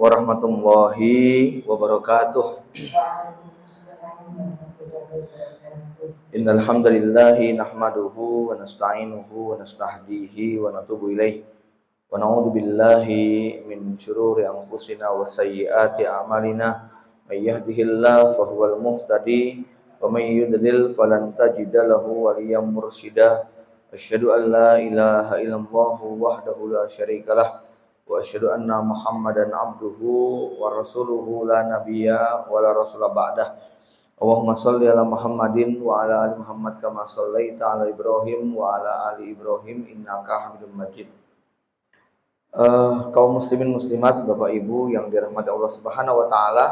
warahmatullahi wabarakatuh. Innal hamdalillahi nahmaduhu wa nasta'inuhu wa nastahdihi wa natubu ilaih wa na'udzu billahi min syururi anfusina wa sayyiati a'malina may yahdihillahu fahuwal muhtadi wa may yudlil falan tajida lahu waliyyan mursyida. Asyhadu an la ilaha illallah wahdahu la syarikalah wa asyhadu anna Muhammadan abduhu wa rasuluhu la nabiyya wa la rasula ba'dah. Allahumma shalli ala Muhammadin wa ala ali Muhammad kama shallaita ala Ibrahim wa ala ali Ibrahim innaka Hamidum Majid. Kaum muslimin muslimat, Bapak Ibu yang dirahmati Allah Subhanahu wa taala,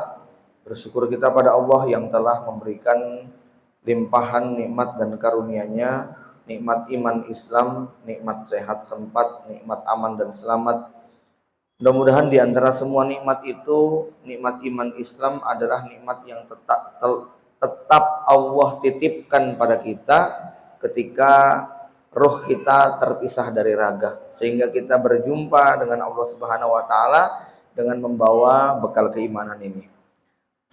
bersyukur kita pada Allah yang telah memberikan limpahan nikmat dan karunia-Nya, nikmat iman Islam, nikmat sehat sempat, nikmat aman dan selamat. Mudah-mudahan di antara semua nikmat itu, nikmat iman Islam adalah nikmat yang tetap Allah titipkan pada kita ketika roh kita terpisah dari raga, sehingga kita berjumpa dengan Allah Subhanahu wa taala dengan membawa bekal keimanan ini.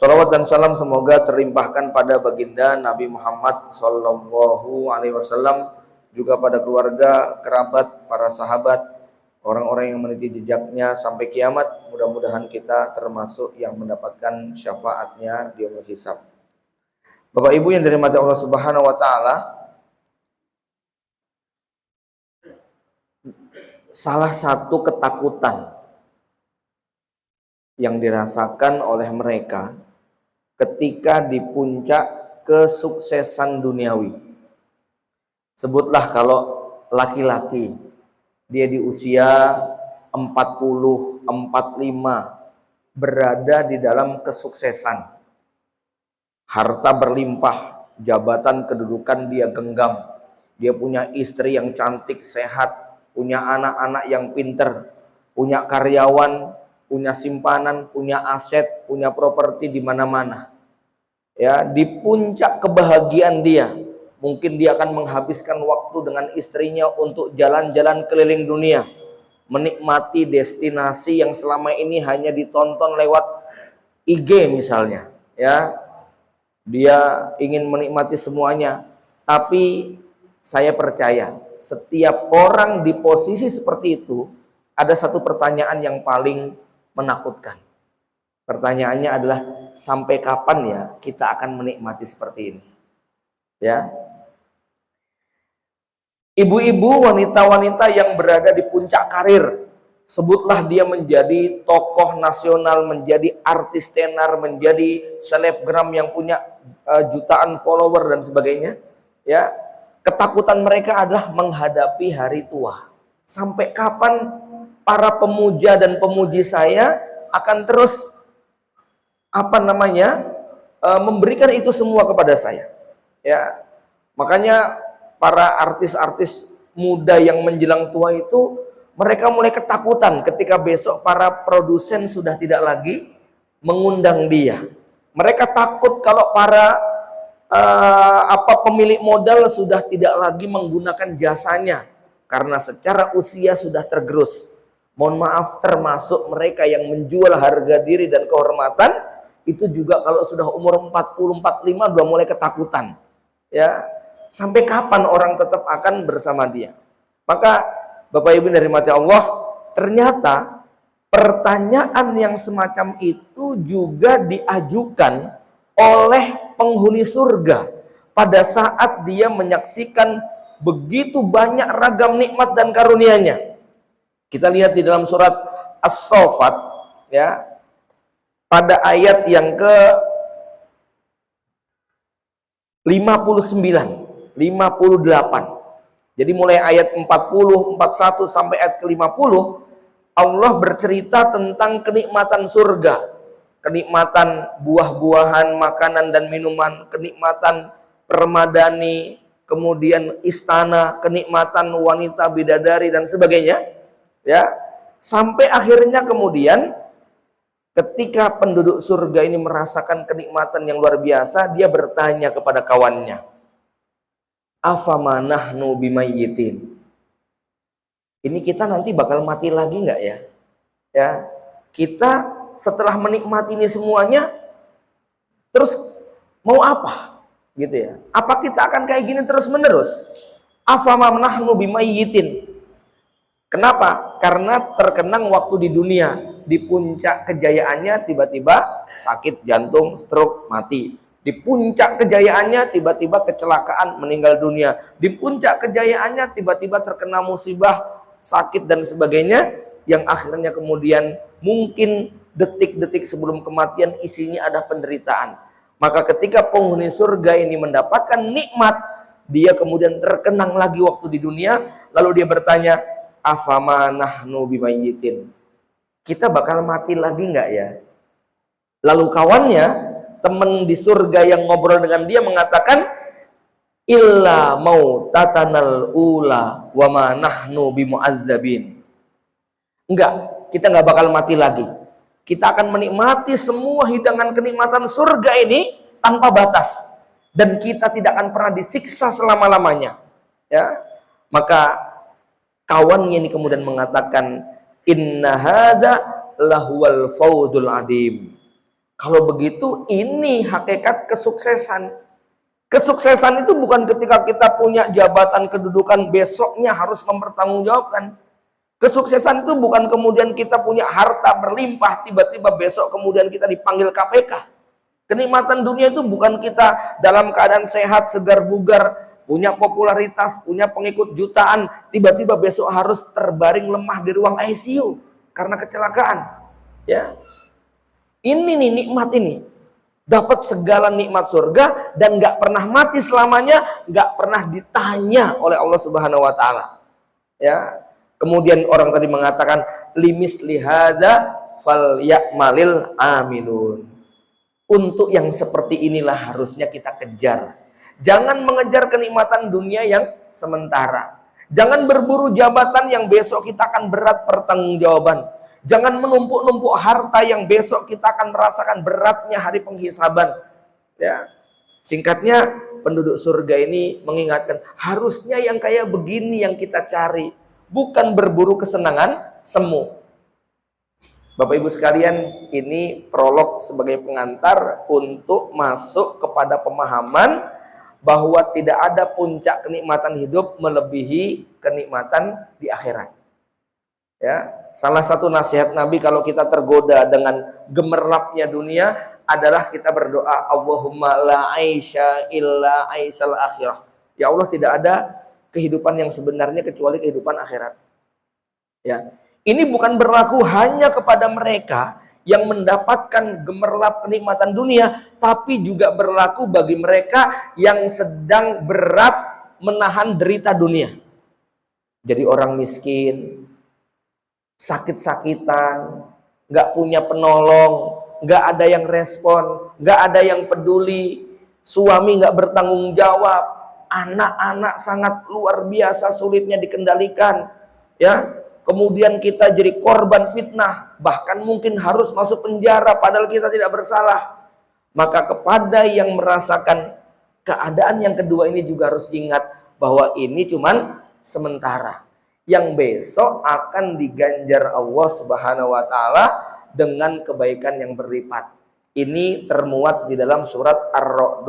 Shalawat dan salam semoga terlimpahkan pada baginda Nabi Muhammad sallallahu alaihi wasallam, juga pada keluarga, kerabat, para sahabat, orang-orang yang meniti jejaknya sampai kiamat. Mudah-mudahan kita termasuk yang mendapatkan syafaatnya di yaumul hisab. Bapak Ibu yang dirahmati Allah Subhanahu wa taala, salah satu ketakutan yang dirasakan oleh mereka ketika di puncak kesuksesan duniawi. Sebutlah kalau laki-laki dia di usia 40, 45 berada di dalam kesuksesan. Harta berlimpah, jabatan kedudukan dia genggam. Dia punya istri yang cantik, sehat, punya anak-anak yang pinter, punya karyawan, punya simpanan, punya aset, punya properti di mana-mana. Ya, di puncak kebahagiaan dia, mungkin dia akan menghabiskan waktu dengan istrinya untuk jalan-jalan keliling dunia, menikmati destinasi yang selama ini hanya ditonton lewat IG misalnya, ya. Dia ingin menikmati semuanya, tapi saya percaya setiap orang di posisi seperti itu ada satu pertanyaan yang paling menakutkan. Pertanyaannya adalah, sampai kapan ya kita akan menikmati seperti ini? Ya. Ibu-ibu, wanita-wanita yang berada di puncak karir, sebutlah dia menjadi tokoh nasional, menjadi artis tenar, menjadi selebgram yang punya jutaan follower dan sebagainya, ya. Ketakutan mereka adalah menghadapi hari tua. Sampai kapan para pemuja dan pemuji saya akan terus memberikan itu semua kepada saya, ya. Makanya para artis-artis muda yang menjelang tua itu, mereka mulai ketakutan ketika besok para produsen sudah tidak lagi mengundang dia. Mereka takut kalau para pemilik modal sudah tidak lagi menggunakan jasanya karena secara usia sudah tergerus. Mohon maaf, termasuk mereka yang menjual harga diri dan kehormatan itu juga kalau sudah umur 40, 45 sudah mulai ketakutan. Ya, sampai kapan orang tetap akan bersama dia? Maka Bapak Ibu dari mati Allah, ternyata pertanyaan yang semacam itu juga diajukan oleh penghuni surga pada saat dia menyaksikan begitu banyak ragam nikmat dan karunia-Nya. Kita lihat di dalam surat As-Saffat, ya, pada ayat yang ke 59, 58. Jadi mulai ayat 40, 41 sampai ayat ke-50, Allah bercerita tentang kenikmatan surga, kenikmatan buah-buahan, makanan dan minuman, kenikmatan permadani, kemudian istana, kenikmatan wanita bidadari dan sebagainya, ya. Sampai akhirnya kemudian ketika penduduk surga ini merasakan kenikmatan yang luar biasa, dia bertanya kepada kawannya, "Afama nahnu bimayyitin?" Ini kita nanti bakal mati lagi nggak ya? Ya, kita setelah menikmati ini semuanya, terus mau apa? Gitu ya. Apa kita akan kayak gini terus menerus? Afama nahnu bimayyitin. Kenapa? Karena terkenang waktu di dunia, di puncak kejayaannya tiba-tiba sakit jantung, stroke, mati. Di puncak kejayaannya tiba-tiba kecelakaan, meninggal dunia. Di puncak kejayaannya tiba-tiba terkena musibah, sakit dan sebagainya, yang akhirnya kemudian mungkin detik-detik sebelum kematian isinya ada penderitaan. Maka ketika penghuni surga ini mendapatkan nikmat, dia kemudian terkenang lagi waktu di dunia, lalu dia bertanya, afama nahnu bimayyitin. Kita bakal mati lagi nggak ya? Lalu kawannya, teman di surga yang ngobrol dengan dia mengatakan, illa mautatanal ula wa ma nahnu bimu'adzabin. Enggak, kita nggak bakal mati lagi. Kita akan menikmati semua hidangan kenikmatan surga ini tanpa batas, dan kita tidak akan pernah disiksa selama-lamanya. Ya, maka kawannya ini kemudian mengatakan, inna hadza lahuwal fawzul adim. Kalau begitu ini hakikat kesuksesan. Kesuksesan itu bukan ketika kita punya jabatan kedudukan besoknya harus mempertanggungjawabkan. Kesuksesan itu bukan kemudian kita punya harta berlimpah tiba-tiba besok kemudian kita dipanggil KPK. Kenikmatan dunia itu bukan kita dalam keadaan sehat, segar bugar, punya popularitas, punya pengikut jutaan, tiba-tiba besok harus terbaring lemah di ruang ICU karena kecelakaan. Ya, ini nih nikmat ini, dapat segala nikmat surga dan nggak pernah mati selamanya, nggak pernah ditanya oleh Allah Subhanahu Wa Taala. Ya, kemudian orang tadi mengatakan limis lihada fal yakmalil amilun. Untuk yang seperti inilah harusnya kita kejar. Jangan mengejar kenikmatan dunia yang sementara. Jangan berburu jabatan yang besok kita akan berat pertanggungjawaban. Jangan menumpuk-numpuk harta yang besok kita akan merasakan beratnya hari penghisaban. Ya. Singkatnya, penduduk surga ini mengingatkan, harusnya yang kayak begini yang kita cari, bukan berburu kesenangan semu. Bapak Ibu sekalian, ini prolog sebagai pengantar untuk masuk kepada pemahaman bahwa tidak ada puncak kenikmatan hidup melebihi kenikmatan di akhirat. Ya, salah satu nasihat Nabi kalau kita tergoda dengan gemerlapnya dunia adalah kita berdoa, Allahumma la aisha illa aisal akhirah. Ya Allah, tidak ada kehidupan yang sebenarnya kecuali kehidupan akhirat. Ya. Ini bukan berlaku hanya kepada mereka yang mendapatkan gemerlap kenikmatan dunia, tapi juga berlaku bagi mereka yang sedang berat menahan derita dunia. Jadi orang miskin, sakit-sakitan, nggak punya penolong, nggak ada yang respon, nggak ada yang peduli, suami nggak bertanggung jawab, anak-anak sangat luar biasa sulitnya dikendalikan, ya. Kemudian kita jadi korban fitnah, bahkan mungkin harus masuk penjara padahal kita tidak bersalah. Maka kepada yang merasakan keadaan yang kedua ini juga harus ingat bahwa ini cuman sementara. Yang besok akan diganjar Allah Subhanahu wa taala dengan kebaikan yang berlipat. Ini termuat di dalam surat Ar-Ra'd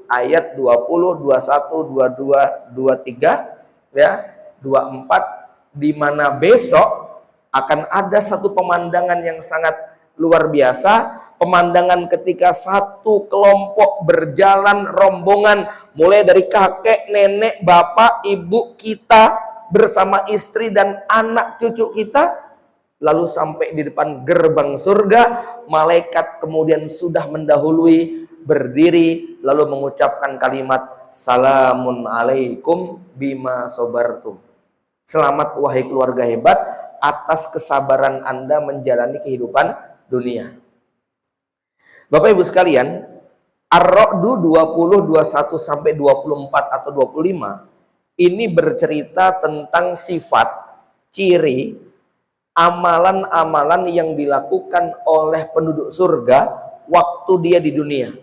ayat 20, 21, 22, 23 ya, 24, di mana besok akan ada satu pemandangan yang sangat luar biasa, pemandangan ketika satu kelompok berjalan rombongan mulai dari kakek, nenek, bapak, ibu kita bersama istri dan anak cucu kita, lalu sampai di depan gerbang surga, malaikat kemudian sudah mendahului berdiri lalu mengucapkan kalimat salamun alaikum bima sobartum. Selamat wahai keluarga hebat atas kesabaran Anda menjalani kehidupan dunia. Bapak Ibu sekalian, Ar-Ra'd 20, 21 sampai 24 atau 25 ini bercerita tentang sifat, ciri, amalan-amalan yang dilakukan oleh penduduk surga waktu dia di dunia.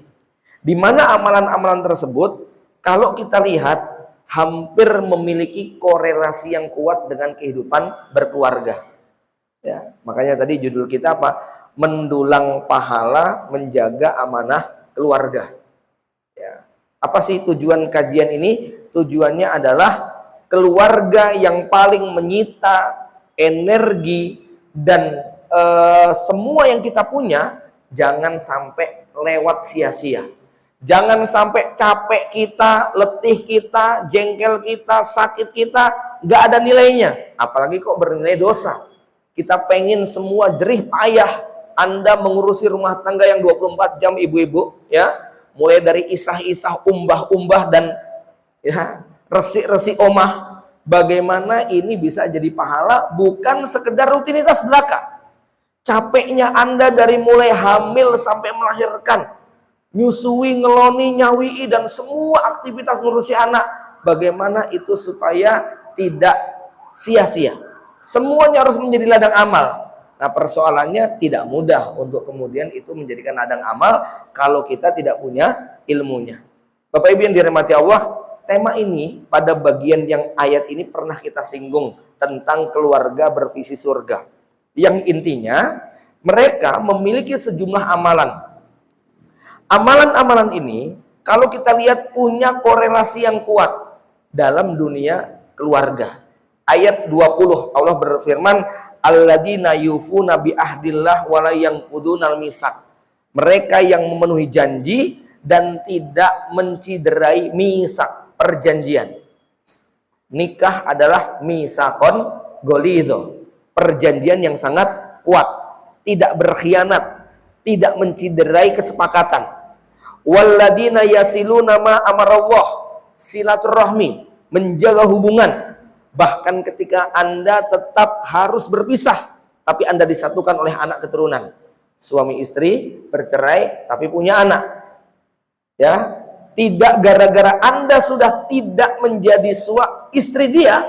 Di mana amalan-amalan tersebut kalau kita lihat hampir memiliki korelasi yang kuat dengan kehidupan berkeluarga. Ya, makanya tadi judul kita apa? mendulang pahala, menjaga amanah keluarga. Ya. Apa sih tujuan kajian ini? Tujuannya adalah keluarga yang paling menyita energi dan semua yang kita punya jangan sampai lewat sia-sia. Jangan sampai capek kita, letih kita, jengkel kita, sakit kita nggak ada nilainya, apalagi kok bernilai dosa. Kita pengen semua jerih payah Anda mengurusi rumah tangga yang 24 jam, ibu-ibu, ya, mulai dari isah-isah, umbah-umbah dan ya resik-resik omah. Bagaimana ini bisa jadi pahala? Bukan sekedar rutinitas belaka. Capeknya Anda dari mulai hamil sampai melahirkan, nyusui, ngeloni, nyawii, dan semua aktivitas ngurusi anak. Bagaimana itu supaya tidak sia-sia? Semuanya harus menjadi ladang amal. Nah, persoalannya tidak mudah untuk kemudian itu menjadikan ladang amal kalau kita tidak punya ilmunya. Bapak Ibu yang dirahmati Allah, tema ini pada bagian yang ayat ini pernah kita singgung tentang keluarga bervisi surga. Yang intinya mereka memiliki sejumlah amalan. Amalan-amalan ini kalau kita lihat punya korelasi yang kuat dalam dunia keluarga. Ayat 20 Allah berfirman, alladzina yufuna bi ahdillah wa la yanqudunal misak. Mereka yang memenuhi janji dan tidak menciderai misak, perjanjian. Nikah adalah misakon golidho, perjanjian yang sangat kuat, tidak berkhianat, tidak menciderai kesepakatan. Walladzina yasiluna ma amarallah, silaturahmi, menjaga hubungan. Bahkan ketika Anda tetap harus berpisah, tapi Anda disatukan oleh anak keturunan. Suami istri bercerai tapi punya anak. Ya, tidak gara-gara Anda sudah tidak menjadi istri dia,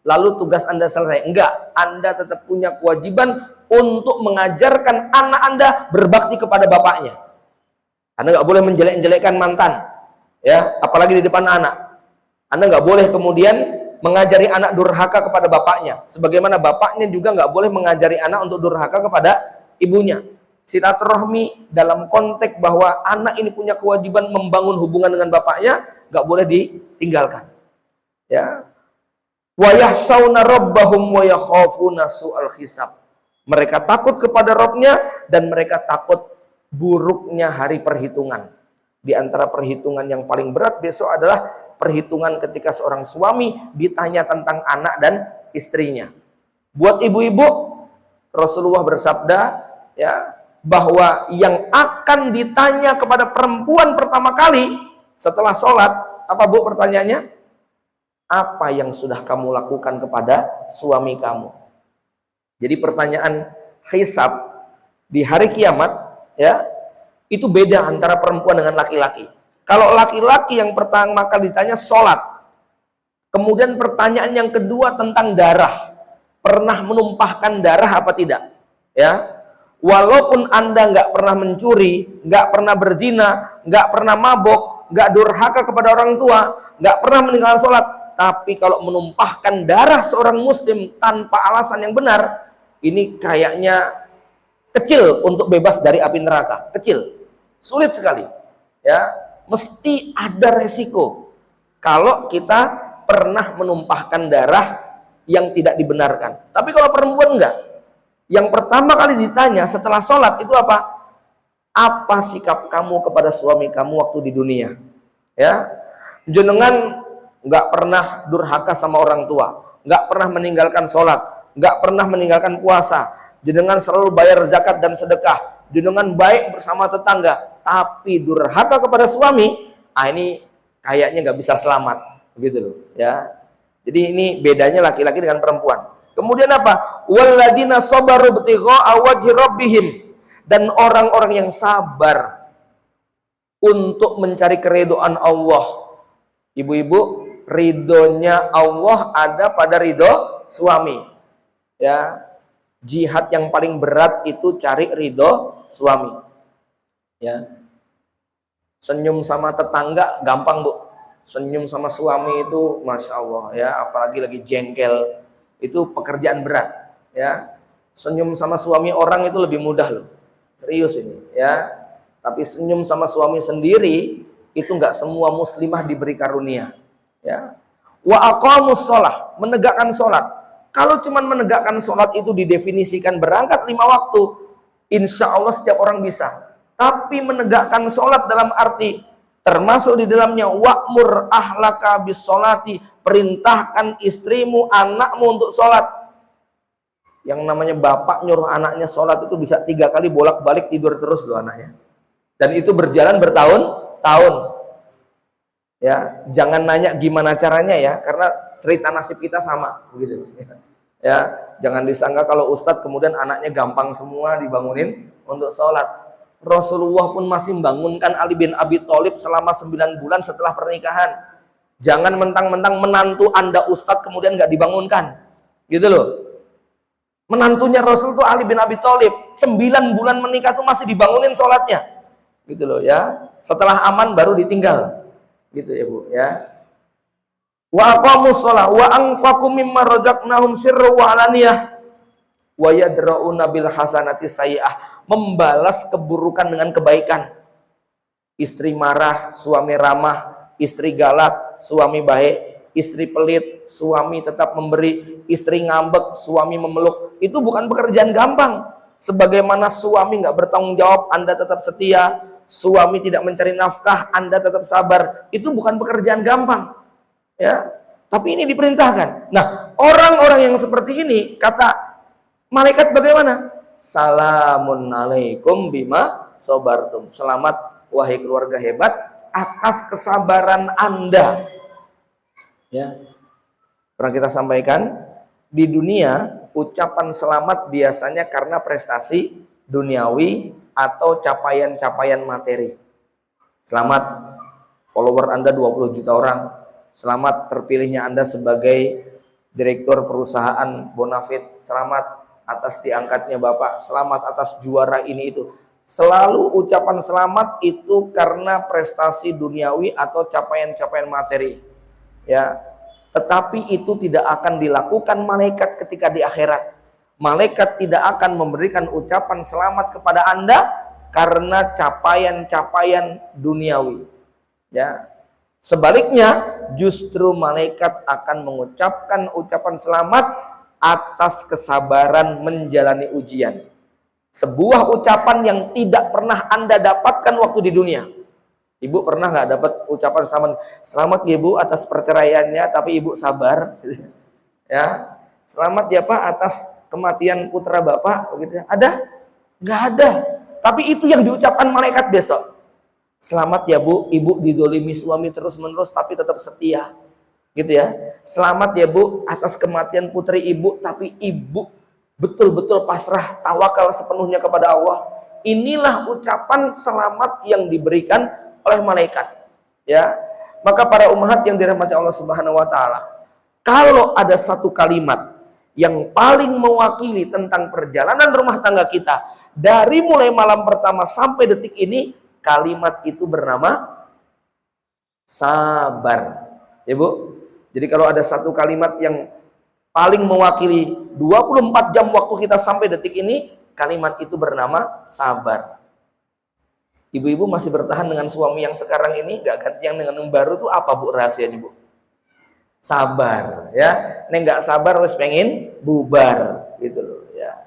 lalu tugas Anda selesai. Enggak, Anda tetap punya kewajiban untuk mengajarkan anak Anda berbakti kepada bapaknya. Anda nggak boleh menjelek-jelekkan mantan, ya, apalagi di depan anak. Anda nggak boleh kemudian mengajari anak durhaka kepada bapaknya, sebagaimana bapaknya juga nggak boleh mengajari anak untuk durhaka kepada ibunya. Silaturahmi dalam konteks bahwa anak ini punya kewajiban membangun hubungan dengan bapaknya, nggak boleh ditinggalkan. Ya, wa yahsawna rabbahum wa yakhafuna su'al hisab. Mereka takut kepada Rabb-nya dan mereka takut buruknya hari perhitungan. Di antara perhitungan yang paling berat besok adalah perhitungan ketika seorang suami ditanya tentang anak dan istrinya. Buat ibu-ibu, Rasulullah bersabda, ya, bahwa yang akan ditanya kepada perempuan pertama kali setelah sholat, apa Bu pertanyaannya? Apa yang sudah kamu lakukan kepada suami kamu? Jadi pertanyaan hisab di hari kiamat, ya, itu beda antara perempuan dengan laki-laki. Kalau laki-laki yang pertama kali ditanya sholat, kemudian pertanyaan yang kedua tentang darah, pernah menumpahkan darah apa tidak? Ya, walaupun Anda nggak pernah mencuri, nggak pernah berzina, nggak pernah mabok, nggak durhaka kepada orang tua, nggak pernah meninggalkan sholat, tapi kalau menumpahkan darah seorang muslim tanpa alasan yang benar, ini kayaknya kecil untuk bebas dari api neraka. Kecil, sulit sekali. Ya, mesti ada resiko kalau kita pernah menumpahkan darah yang tidak dibenarkan. Tapi kalau perempuan enggak, yang pertama kali ditanya setelah sholat itu apa? Apa sikap kamu kepada suami kamu waktu di dunia? Ya, jenengan nggak pernah durhaka sama orang tua, nggak pernah meninggalkan sholat, nggak pernah meninggalkan puasa, jenengan selalu bayar zakat dan sedekah, jenengan baik bersama tetangga, tapi durhaka kepada suami, ini kayaknya nggak bisa selamat, begitu loh, ya. Jadi ini bedanya laki-laki dengan perempuan. Kemudian apa? Walladzina sabaru ibtigha'a wajhi rabbihim, dan orang-orang yang sabar untuk mencari keridhaan Allah. Ibu-ibu, ridhonya Allah ada pada ridho suami. Ya, jihad yang paling berat itu cari ridho suami. Ya, senyum sama tetangga gampang Bu, senyum sama suami itu masya Allah, ya, apalagi lagi jengkel itu pekerjaan berat. Ya, senyum sama suami orang itu lebih mudah loh. Serius ini ya. Tapi senyum sama suami sendiri itu nggak semua muslimah diberi karunia. Ya. Wa aqamus shalah, menegakkan sholat. Kalau cuman menegakkan sholat itu didefinisikan berangkat 5 waktu, insya Allah setiap orang bisa. Tapi menegakkan sholat dalam arti termasuk di dalamnya wa'mur ahlaka bis sholati, perintahkan istrimu, anakmu untuk sholat. Yang namanya bapak nyuruh anaknya sholat itu bisa 3 kali bolak-balik tidur terus loh anaknya. Dan itu berjalan bertahun-tahun. Ya, jangan nanya gimana caranya ya, karena cerita nasib kita sama, begitu. Ya, jangan disangka kalau ustadz kemudian anaknya gampang semua dibangunin untuk sholat. Rasulullah pun masih membangunkan Ali bin Abi Thalib selama 9 bulan setelah pernikahan. Jangan mentang-mentang menantu Anda ustadz kemudian nggak dibangunkan, gitu loh. Menantunya Rasul tuh Ali bin Abi Thalib, 9 bulan menikah tuh masih dibangunin sholatnya, gitu loh ya. Setelah aman baru ditinggal, gitu ya Bu ya. Wa aqamus shalah wa anfaqu mimma razaqnahum sirran wa alaniyah wa yadra'una bil hasanati sayyi'ah, membalas keburukan dengan kebaikan. Istri marah, suami ramah; istri galak, suami baik; istri pelit, suami tetap memberi; istri ngambek, suami memeluk. Itu bukan pekerjaan gampang. Sebagaimana suami nggak bertanggung jawab, Anda tetap setia. Suami tidak mencari nafkah, Anda tetap sabar. Itu bukan pekerjaan gampang. Ya, tapi ini diperintahkan. Nah, orang-orang yang seperti ini, kata malaikat bagaimana? Salamun alaikum bima sobartum. Selamat wahai keluarga hebat atas kesabaran Anda. Ya, pernah kita sampaikan di dunia ucapan selamat biasanya karena prestasi duniawi atau capaian-capaian materi. Selamat follower Anda 20 juta orang. Selamat terpilihnya Anda sebagai direktur perusahaan Bonafit. Selamat atas diangkatnya Bapak. Selamat atas juara ini itu. Selalu ucapan selamat itu karena prestasi duniawi atau capaian-capaian materi. Ya, tetapi itu tidak akan dilakukan malaikat ketika di akhirat. Malaikat tidak akan memberikan ucapan selamat kepada Anda karena capaian-capaian duniawi. Ya. Sebaliknya, justru malaikat akan mengucapkan ucapan selamat atas kesabaran menjalani ujian. Sebuah ucapan yang tidak pernah Anda dapatkan waktu di dunia. Ibu pernah nggak dapat ucapan selamat? Selamat ya Bu atas perceraiannya, tapi Ibu sabar. Ya, selamat ya Pak atas kematian putra Bapak. Begitu. Ada? Nggak ada. Tapi itu yang diucapkan malaikat besok. Selamat ya Bu, Ibu didolimi suami terus-menerus tapi tetap setia. Gitu ya. Selamat ya Bu atas kematian putri Ibu, tapi Ibu betul-betul pasrah, tawakal sepenuhnya kepada Allah. Inilah ucapan selamat yang diberikan oleh malaikat. Ya. Maka para ummahat yang dirahmati Allah Subhanahu wa taala, kalau ada satu kalimat yang paling mewakili tentang perjalanan rumah tangga kita dari mulai malam pertama sampai detik ini, kalimat itu bernama sabar. Ya Bu. Jadi kalau ada satu kalimat yang paling mewakili 24 jam waktu kita sampai detik ini, kalimat itu bernama sabar. Ibu-ibu masih bertahan dengan suami yang sekarang ini, gak ganti yang dengan yang baru tuh apa Bu rahasianya Bu? Sabar ya. Neng gak sabar wes pengen bubar gitu loh ya.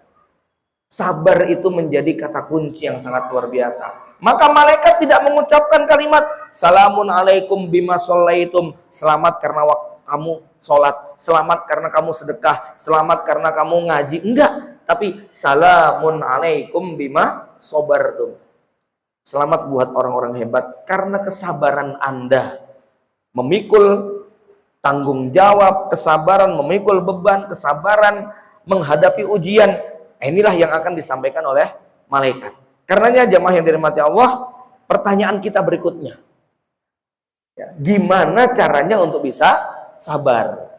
Sabar itu menjadi kata kunci yang sangat luar biasa. Maka malaikat tidak mengucapkan kalimat salamun alaikum bima sholaitum, selamat karena kamu sholat, selamat karena kamu sedekah, selamat karena kamu ngaji. Enggak, tapi salamun alaikum bima sobartum. Selamat buat orang-orang hebat karena kesabaran Anda memikul tanggung jawab, kesabaran memikul beban, kesabaran menghadapi ujian. Inilah yang akan disampaikan oleh malaikat. Karenanya jamaah yang dirahmati Allah, pertanyaan kita berikutnya. Ya, gimana caranya untuk bisa sabar?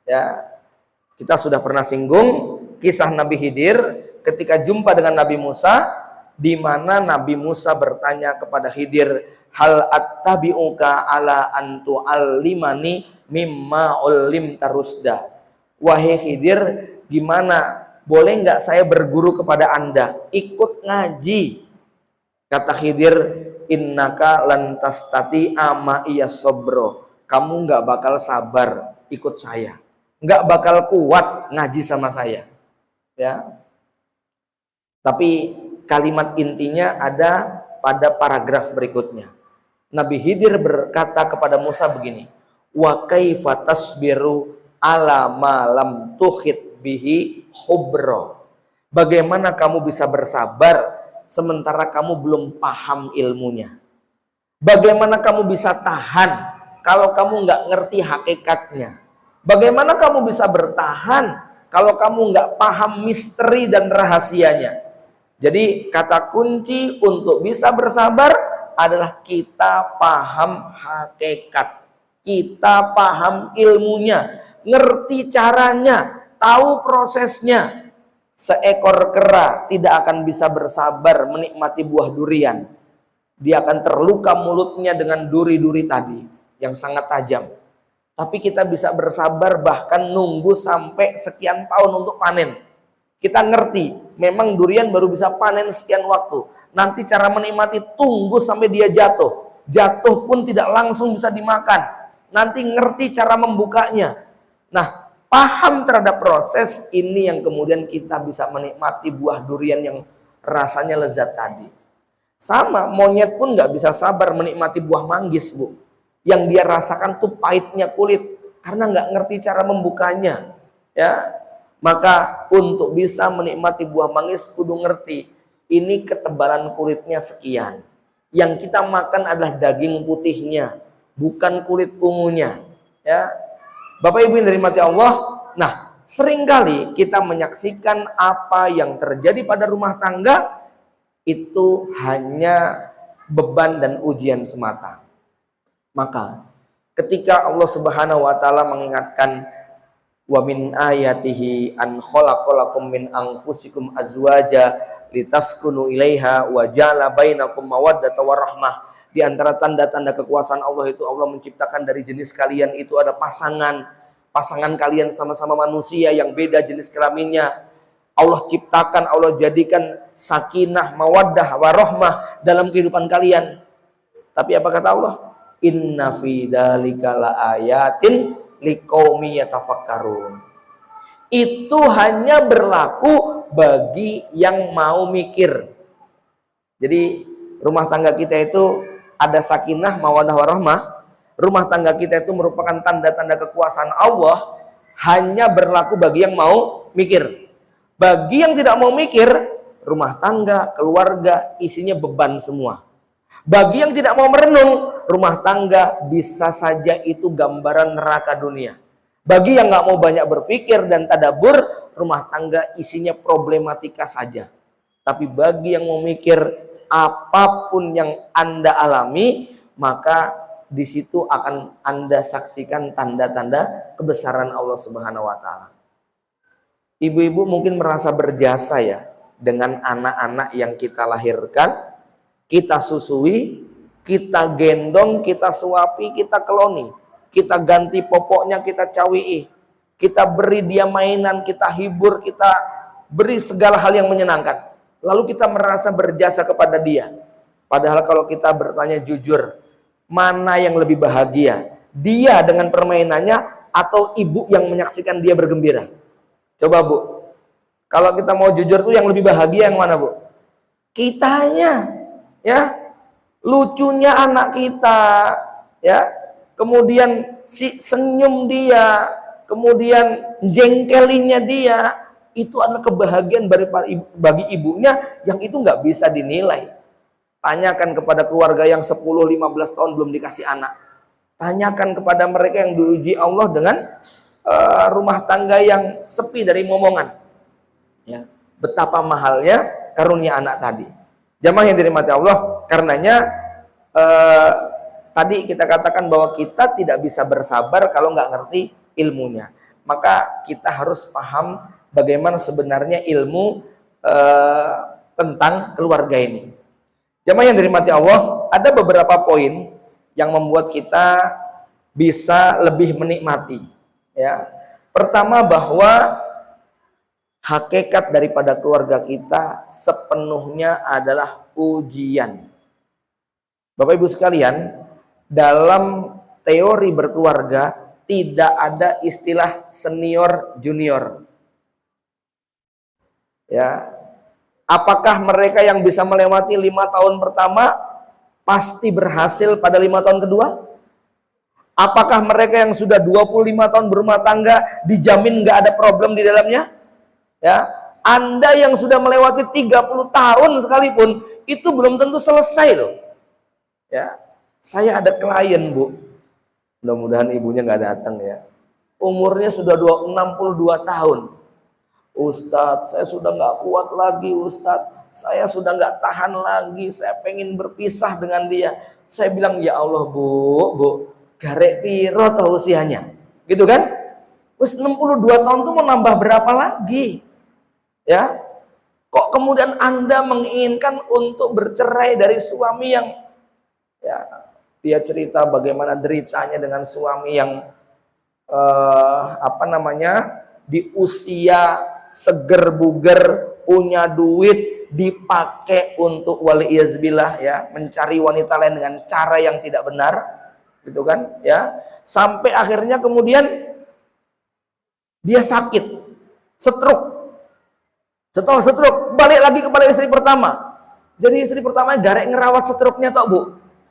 Ya, kita sudah pernah singgung kisah Nabi Khidir ketika jumpa dengan Nabi Musa, di mana Nabi Musa bertanya kepada Khidir, hal attabi'uka ala an tu'allimani mimma ullim tarusda. Wahai Khidir, gimana boleh nggak saya berguru kepada Anda? Ikut ngaji. Kata Khidir, innaka lantastati ama iya sobro. Kamu nggak bakal sabar ikut saya, nggak bakal kuat ngaji sama saya. Ya. Tapi kalimat intinya ada pada paragraf berikutnya. Nabi Khidir berkata kepada Musa begini, wa kaifa tasbiru ala ma lam tuhit bihi khubro. Bagaimana kamu bisa bersabar sementara kamu belum paham ilmunya? Bagaimana kamu bisa tahan kalau kamu nggak ngerti hakikatnya? Bagaimana kamu bisa bertahan kalau kamu nggak paham misteri dan rahasianya? Jadi kata kunci untuk bisa bersabar adalah kita paham hakikat, kita paham ilmunya, ngerti caranya, tahu prosesnya. Seekor kera tidak akan bisa bersabar menikmati buah durian. Dia akan terluka mulutnya dengan duri-duri tadi yang sangat tajam. Tapi kita bisa bersabar bahkan nunggu sampai sekian tahun untuk panen. Kita ngerti, memang durian baru bisa panen sekian waktu. Nanti cara menikmati, tunggu sampai dia jatuh. Jatuh pun tidak langsung bisa dimakan. Nanti ngerti cara membukanya. Nah, paham terhadap proses ini yang kemudian kita bisa menikmati buah durian yang rasanya lezat tadi. Sama, monyet pun nggak bisa sabar menikmati buah manggis, Bu. Yang dia rasakan tuh pahitnya kulit, karena nggak ngerti cara membukanya. Ya, maka untuk bisa menikmati buah manggis kudu ngerti, ini ketebalan kulitnya sekian. Yang kita makan adalah daging putihnya, bukan kulit ungunya. Ya, Bapak Ibu yang dirahmati Allah. Nah, seringkali kita menyaksikan apa yang terjadi pada rumah tangga itu hanya beban dan ujian semata. Maka ketika Allah Subhanahu wa taala mengingatkan wa min ayatihi an khalaqalakum min anfusikum azwaja litaskunu ilaiha wa ja'ala bainakum mawaddata warahmah. Di antara tanda-tanda kekuasaan Allah itu Allah menciptakan dari jenis kalian itu ada pasangan. Pasangan kalian sama-sama manusia yang beda jenis kelaminnya. Allah ciptakan, Allah jadikan sakinah, mawaddah, warahmah dalam kehidupan kalian. Tapi apa kata Allah? Inna fi dzalika laayatin liqaumi yatafakkarun. Itu hanya berlaku bagi yang mau mikir. Jadi rumah tangga kita itu ada sakinah, mawaddah, warahmah. Rumah tangga kita itu merupakan tanda-tanda kekuasaan Allah, hanya berlaku bagi yang mau mikir. Bagi yang tidak mau mikir, rumah tangga, keluarga isinya beban semua. Bagi yang tidak mau merenung, rumah tangga bisa saja itu gambaran neraka dunia. Bagi yang nggak mau banyak berpikir dan tadabur, rumah tangga isinya problematika saja. Tapi bagi yang mau mikir, apapun yang Anda alami, maka di situ akan Anda saksikan tanda-tanda kebesaran Allah Subhanahu wa taala. Ibu-ibu mungkin merasa berjasa ya dengan anak-anak yang kita lahirkan, kita susui, kita gendong, kita suapi, kita keloni, kita ganti popoknya, kita cawii, kita beri dia mainan, kita hibur, kita beri segala hal yang menyenangkan. Lalu kita merasa berjasa kepada dia. Padahal kalau kita bertanya jujur, mana yang lebih bahagia? Dia dengan permainannya atau ibu yang menyaksikan dia bergembira? Coba Bu, kalau kita mau jujur tuh yang lebih bahagia yang mana Bu? Kitanya, ya, lucunya anak kita, ya, kemudian si senyum dia, kemudian jengkelinnya dia, itu adalah kebahagiaan bagi ibunya yang itu nggak bisa dinilai. Tanyakan kepada keluarga yang 10-15 tahun belum dikasih anak. Tanyakan kepada mereka yang diuji Allah dengan rumah tangga yang sepi dari momongan. Ya, betapa mahalnya karunia anak tadi. Jamaah yang dirahmati Allah, karenanya tadi kita katakan bahwa kita tidak bisa bersabar kalau nggak ngerti ilmunya. Maka kita harus paham bagaimana sebenarnya ilmu tentang keluarga ini. Jamaah yang dirahmati Allah, ada beberapa poin yang membuat kita bisa lebih menikmati. Ya, pertama bahwa Hakikat daripada keluarga kita sepenuhnya adalah ujian. Bapak Ibu sekalian, dalam teori berkeluarga tidak ada istilah senior junior. Ya, apakah mereka yang bisa melewati 5 tahun pertama pasti berhasil pada 5 tahun kedua? Apakah mereka yang sudah 25 tahun berumah tangga dijamin nggak ada problem di dalamnya? Ya, Anda yang sudah melewati 30 tahun sekalipun itu belum tentu selesai loh. Ya, saya ada klien, Bu. Mudah-mudahan ibunya nggak datang ya. Umurnya sudah 62 tahun. Ustadz, saya sudah nggak kuat lagi, Ustadz. Saya sudah nggak tahan lagi. Saya pengen berpisah dengan dia. Saya bilang, ya Allah, Bu, garek piro tau usianya, gitu kan? Terus 62 tahun itu mau nambah berapa lagi? Ya, kok kemudian Anda menginginkan untuk bercerai dari suami yang, ya, dia cerita bagaimana deritanya dengan suami yang di usia seger buger, punya duit, dipakai untuk waliyazbillah, ya, mencari wanita lain dengan cara yang tidak benar, gitu kan, ya, sampai akhirnya kemudian dia sakit, stroke. Setelah stroke, balik lagi kepada istri pertama. Jadi istri pertama garek ngerawat stroke-nya tok, Bu.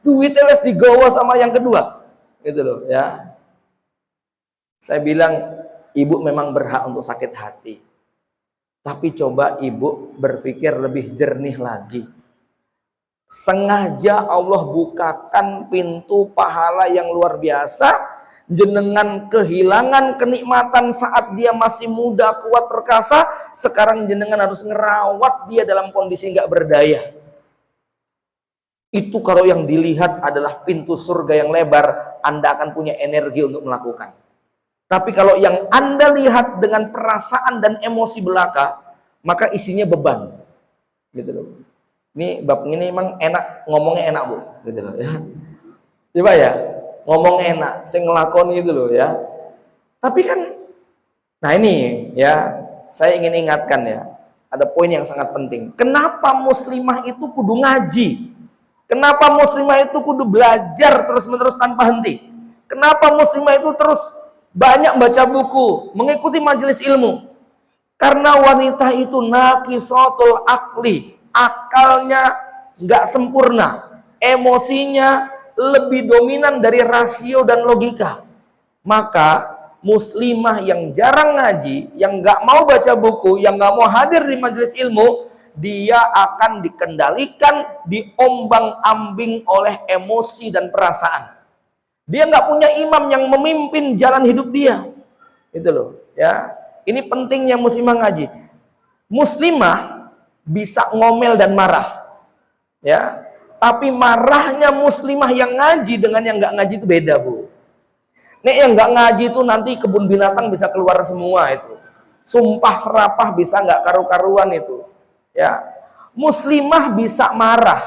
Duitnya wes digawa sama yang kedua. Gitu loh, ya. Saya bilang, ibu memang berhak untuk sakit hati. Tapi coba ibu berpikir lebih jernih lagi. Sengaja Allah bukakan pintu pahala yang luar biasa, jenengan kehilangan kenikmatan saat dia masih muda, kuat, perkasa. Sekarang jenengan harus ngerawat dia dalam kondisi nggak berdaya. Itu kalau yang dilihat adalah pintu surga yang lebar, Anda akan punya energi untuk melakukan. Tapi kalau yang Anda lihat dengan perasaan dan emosi belaka, maka isinya beban. Gitu loh. Ini bab ini emang enak, ngomongnya enak, Bu, gitu loh, ya. Coba ya, ngomong enak, saya ngelakoni itu loh, ya. Tapi kan, nah ini ya, saya ingin ingatkan ya, ada poin yang sangat penting. Kenapa muslimah itu kudu ngaji? Kenapa muslimah itu kudu belajar terus-menerus tanpa henti? Kenapa muslimah itu terus banyak baca buku, mengikuti majelis ilmu? Karena wanita itu naqisatul akli, akalnya nggak sempurna, emosinya lebih dominan dari rasio dan logika. Maka muslimah yang jarang ngaji, yang nggak mau baca buku, yang nggak mau hadir di majelis ilmu, dia akan dikendalikan, diombang-ambing oleh emosi dan perasaan. Dia nggak punya imam yang memimpin jalan hidup dia. Itu loh, ya. Ini pentingnya muslimah ngaji. Muslimah bisa ngomel dan marah, ya. Tapi marahnya muslimah yang ngaji dengan yang nggak ngaji itu beda, Bu. Nek yang nggak ngaji itu nanti kebun binatang bisa keluar semua itu. Sumpah serapah bisa nggak karu-karuan itu. Ya, muslimah bisa marah,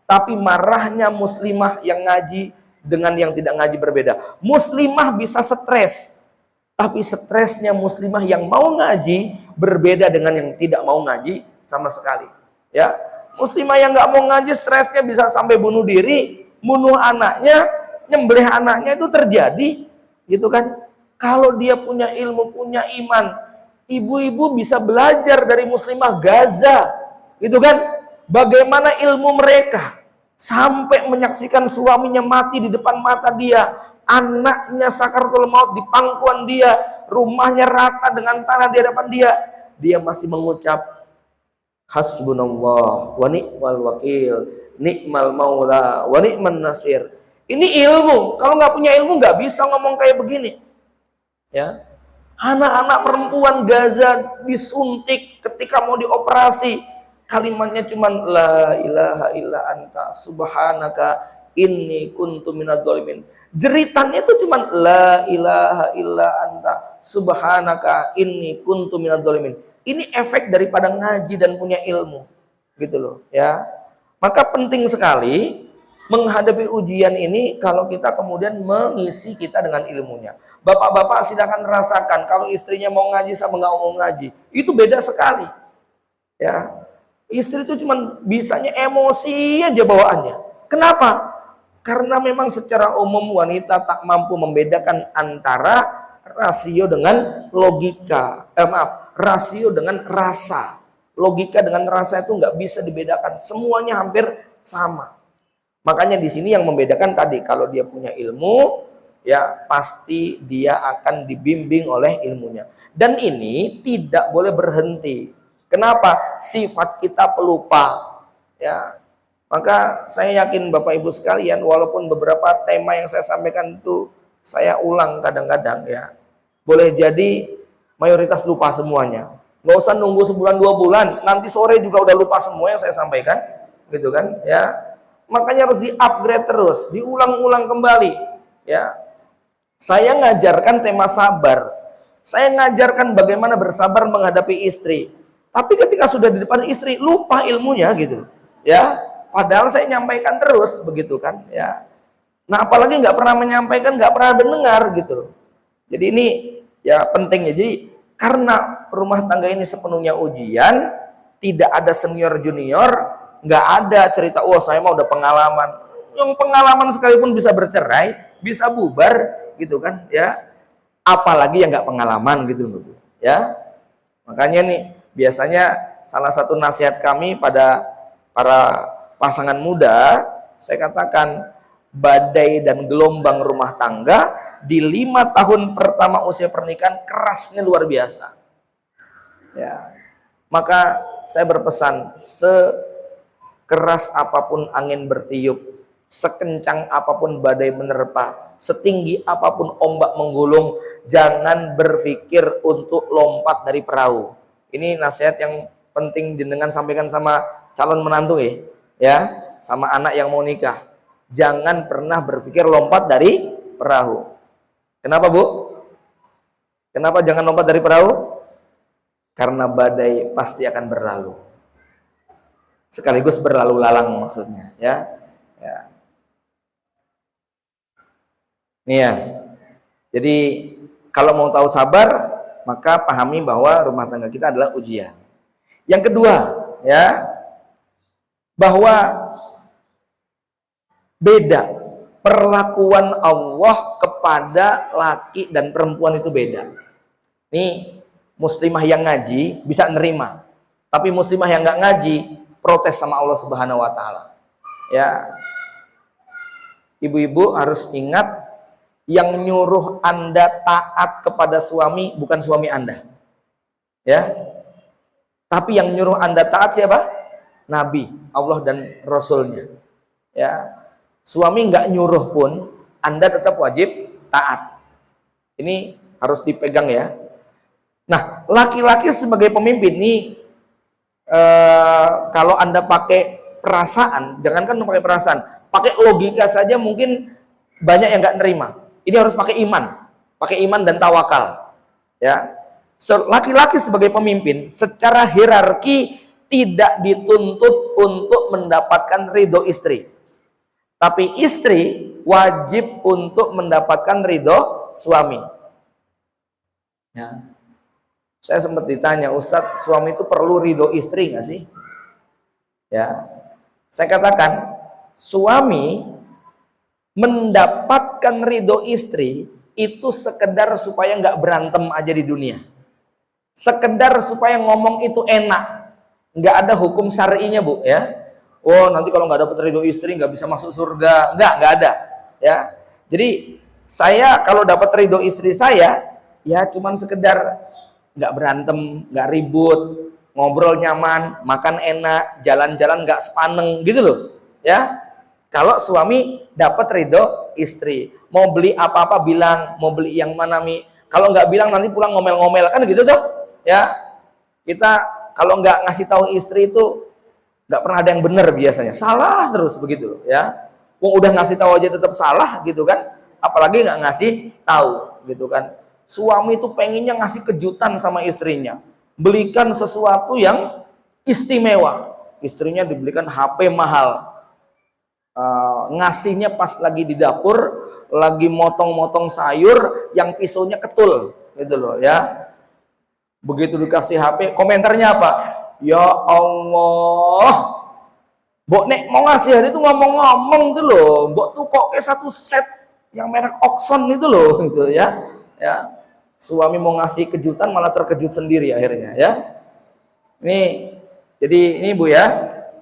tapi marahnya muslimah yang ngaji dengan yang tidak ngaji berbeda. Muslimah bisa stres, tapi stresnya muslimah yang mau ngaji berbeda dengan yang tidak mau ngaji sama sekali. Ya, muslimah yang nggak mau ngaji stresnya bisa sampai bunuh diri, bunuh anaknya, nyembelih anaknya itu terjadi, gitu kan? Kalau dia punya ilmu, punya iman, ibu-ibu bisa belajar dari muslimah Gaza, gitu kan? Bagaimana ilmu mereka sampai menyaksikan suaminya mati di depan mata dia, anaknya sakaratul maut di pangkuan dia, rumahnya rata dengan tanah di hadapan dia, dia masih mengucap hasbunallah wa ni'mal wakil, ni'mal maula wa ni'man nasir. Ini ilmu. Kalau nggak punya ilmu nggak bisa ngomong kayak begini. Ya, anak-anak perempuan Gaza disuntik ketika mau dioperasi, kalimatnya cuma la ilaha illa anta subhanaka inni kuntu minadz dzalimin. Jeritannya itu cuma la ilaha illa anta subhanaka inni kuntu minadz dzalimin. Ini efek daripada ngaji dan punya ilmu, gitu loh, ya. Maka penting sekali menghadapi ujian ini kalau kita kemudian mengisi kita dengan ilmunya. Bapak-bapak silakan rasakan kalau istrinya mau ngaji sama nggak mau ngaji, itu beda sekali. Ya, istri itu cuma bisanya emosi aja bawaannya. Kenapa? Karena memang secara umum wanita tak mampu membedakan antara rasio dengan logika. Rasio dengan rasa. Logika dengan rasa itu nggak bisa dibedakan. Semuanya hampir sama. Makanya di sini yang membedakan tadi, kalau dia punya ilmu, ya pasti dia akan dibimbing oleh ilmunya. Dan ini tidak boleh berhenti. Kenapa? Sifat kita pelupa. Ya, maka saya yakin Bapak Ibu sekalian, walaupun beberapa tema yang saya sampaikan itu saya ulang kadang-kadang ya, boleh jadi mayoritas lupa semuanya. Nggak usah nunggu sebulan 2 bulan, nanti sore juga udah lupa semua yang saya sampaikan, gitu kan? Ya. Makanya harus di-upgrade terus, diulang-ulang kembali. Ya, saya ngajarkan tema sabar. Saya ngajarkan bagaimana bersabar menghadapi istri. Tapi ketika sudah di depan istri, lupa ilmunya gitu. Ya, padahal saya nyampaikan terus begitu kan. Ya, nah apalagi nggak pernah menyampaikan, nggak pernah mendengar gitu. Jadi ini ya pentingnya. Jadi karena rumah tangga ini sepenuhnya ujian, tidak ada senior junior. Nggak ada cerita, oh saya mah udah pengalaman. Yang pengalaman sekalipun bisa bercerai, bisa bubar, gitu kan? Ya, apalagi yang nggak pengalaman gitu loh, ya. Makanya nih, biasanya salah satu nasihat kami pada para pasangan muda, saya katakan badai dan gelombang rumah tangga di 5 tahun pertama usia pernikahan kerasnya luar biasa. Ya, maka saya berpesan, keras apapun angin bertiup, sekencang apapun badai menerpa, setinggi apapun ombak menggulung, jangan berpikir untuk lompat dari perahu. Ini nasihat yang penting jenengan sampaikan sama calon menantu ya, sama anak yang mau nikah. Jangan pernah berpikir lompat dari perahu. Kenapa, Bu? Kenapa jangan lompat dari perahu? Karena badai pasti akan berlalu. Sekaligus berlalu lalang maksudnya, ya. Nih ya. Jadi kalau mau tahu sabar, maka pahami bahwa rumah tangga kita adalah ujian. Yang kedua, ya, bahwa beda perlakuan Allah kepada laki dan perempuan itu beda. Nih, muslimah yang ngaji bisa nerima, tapi muslimah yang nggak ngaji protes sama Allah Subhanahu wa taala. Ya. Ibu-ibu harus ingat, yang nyuruh Anda taat kepada suami bukan suami Anda. Ya. Tapi yang nyuruh Anda taat siapa? Nabi, Allah dan Rasulnya. Ya. Suami nggak nyuruh pun Anda tetap wajib taat. Ini harus dipegang ya. Nah, laki-laki sebagai pemimpin nih, kalau Anda pakai perasaan, jangankan pakai perasaan, pakai logika saja mungkin banyak yang nggak nerima. Ini harus pakai iman dan tawakal. Ya, laki-laki sebagai pemimpin secara hierarki tidak dituntut untuk mendapatkan ridho istri, tapi istri wajib untuk mendapatkan ridho suami. Ya. Saya sempat ditanya, Ustadz, suami itu perlu ridho istri nggak sih? Ya, saya katakan, suami mendapatkan ridho istri itu sekedar supaya nggak berantem aja di dunia, sekedar supaya ngomong itu enak, nggak ada hukum syar'inya, Bu, ya. Oh, nanti kalau nggak dapat ridho istri nggak bisa masuk surga, nggak ada, ya. Jadi saya kalau dapat ridho istri saya, ya cuman sekedar nggak berantem, nggak ribut, ngobrol nyaman, makan enak, jalan-jalan nggak sepaneng gitu loh, ya. Kalau suami dapat ridho istri, mau beli apa-apa bilang, mau beli yang mana Mi, kalau nggak bilang nanti pulang ngomel-ngomel, kan gitu tuh, ya. Kita kalau nggak ngasih tahu istri itu nggak pernah ada yang benar, biasanya salah terus begitu loh, ya. Wong udah ngasih tahu aja tetap salah gitu kan, apalagi nggak ngasih tahu gitu kan. Suami itu pengennya ngasih kejutan sama istrinya, belikan sesuatu yang istimewa. Istrinya dibelikan HP mahal, ngasihnya pas lagi di dapur, lagi motong-motong sayur, yang pisaunya ketul, gitu loh ya. Begitu dikasih HP, komentarnya apa? Ya Allah, Mbok nek mau ngasih hari itu ngomong-ngomong tuh loh, Mbok tuh kok kayak satu set yang merek Oxon itu loh, gitu ya. Ya, suami mau ngasih kejutan malah terkejut sendiri akhirnya ya. Ini, jadi ini Bu ya,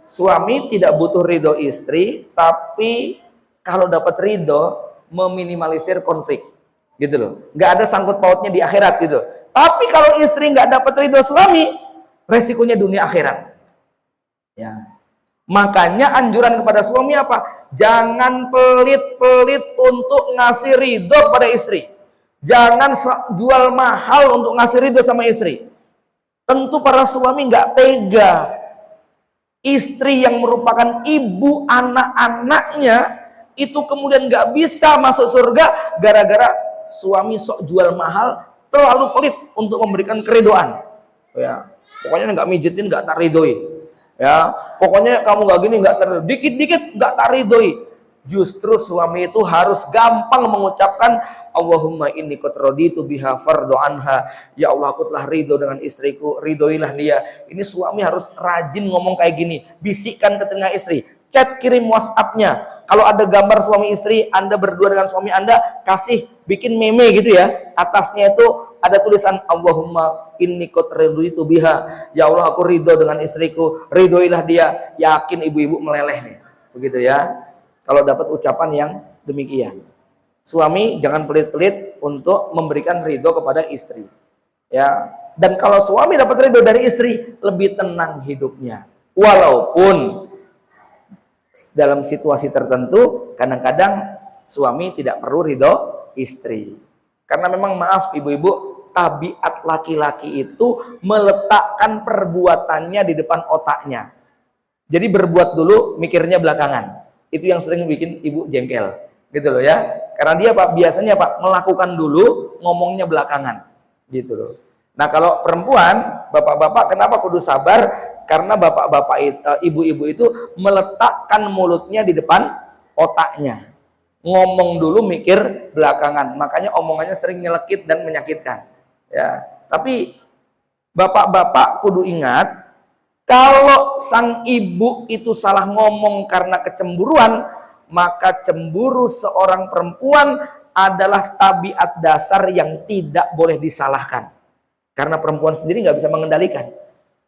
suami tidak butuh ridho istri, tapi kalau dapat ridho meminimalisir konflik, gitu loh. Nggak ada sangkut pautnya di akhirat gitu. Tapi kalau istri nggak dapat ridho suami, resikonya dunia akhirat. Ya. Makanya anjuran kepada suami apa? Jangan pelit-pelit untuk ngasih ridho pada istri. Jangan jual mahal untuk ngasih ridho sama istri. Tentu para suami nggak tega. Istri yang merupakan ibu anak-anaknya itu kemudian nggak bisa masuk surga gara-gara suami sok jual mahal, terlalu pelit untuk memberikan keridoan. Ya, pokoknya nggak mijitin, nggak tak ridhoi. Ya, pokoknya kamu nggak gini, nggak ter, dikit-dikit nggak tak ridhoi. Justru suami itu harus gampang mengucapkan Allahumma inni qad raditu biha fardu anha. Ya Allah, aku telah ridho dengan istriku, ridhoilah dia. Ini suami harus rajin ngomong kayak gini, bisikkan ke tengah istri, chat, kirim WhatsApp-nya. Kalau ada gambar suami istri, Anda berdua dengan suami Anda, kasih, bikin meme gitu ya. Atasnya itu ada tulisan Allahumma inni qad raditu biha. Ya Allah, aku ridho dengan istriku, ridhoilah dia. Yakin ibu-ibu meleleh nih. Begitu ya. Kalau dapat ucapan yang demikian. Suami jangan pelit-pelit untuk memberikan ridho kepada istri. Ya. Dan kalau suami dapat ridho dari istri, lebih tenang hidupnya. Walaupun dalam situasi tertentu kadang-kadang suami tidak perlu ridho istri. Karena memang maaf ibu-ibu, tabiat laki-laki itu meletakkan perbuatannya di depan otaknya. Jadi berbuat dulu, mikirnya belakangan. Itu yang sering bikin ibu jengkel, gitu loh ya. Karena dia Pak biasanya Pak melakukan dulu, ngomongnya belakangan, gitu loh. Nah kalau perempuan, bapak-bapak kenapa kudu sabar? Karena bapak-bapak, ibu-ibu itu meletakkan mulutnya di depan otaknya. Ngomong dulu, mikir belakangan. Makanya omongannya sering nyelekit dan menyakitkan. Ya, tapi bapak-bapak kudu ingat. Kalau sang ibu itu salah ngomong karena kecemburuan, maka cemburu seorang perempuan adalah tabiat dasar yang tidak boleh disalahkan. Karena perempuan sendiri nggak bisa mengendalikan.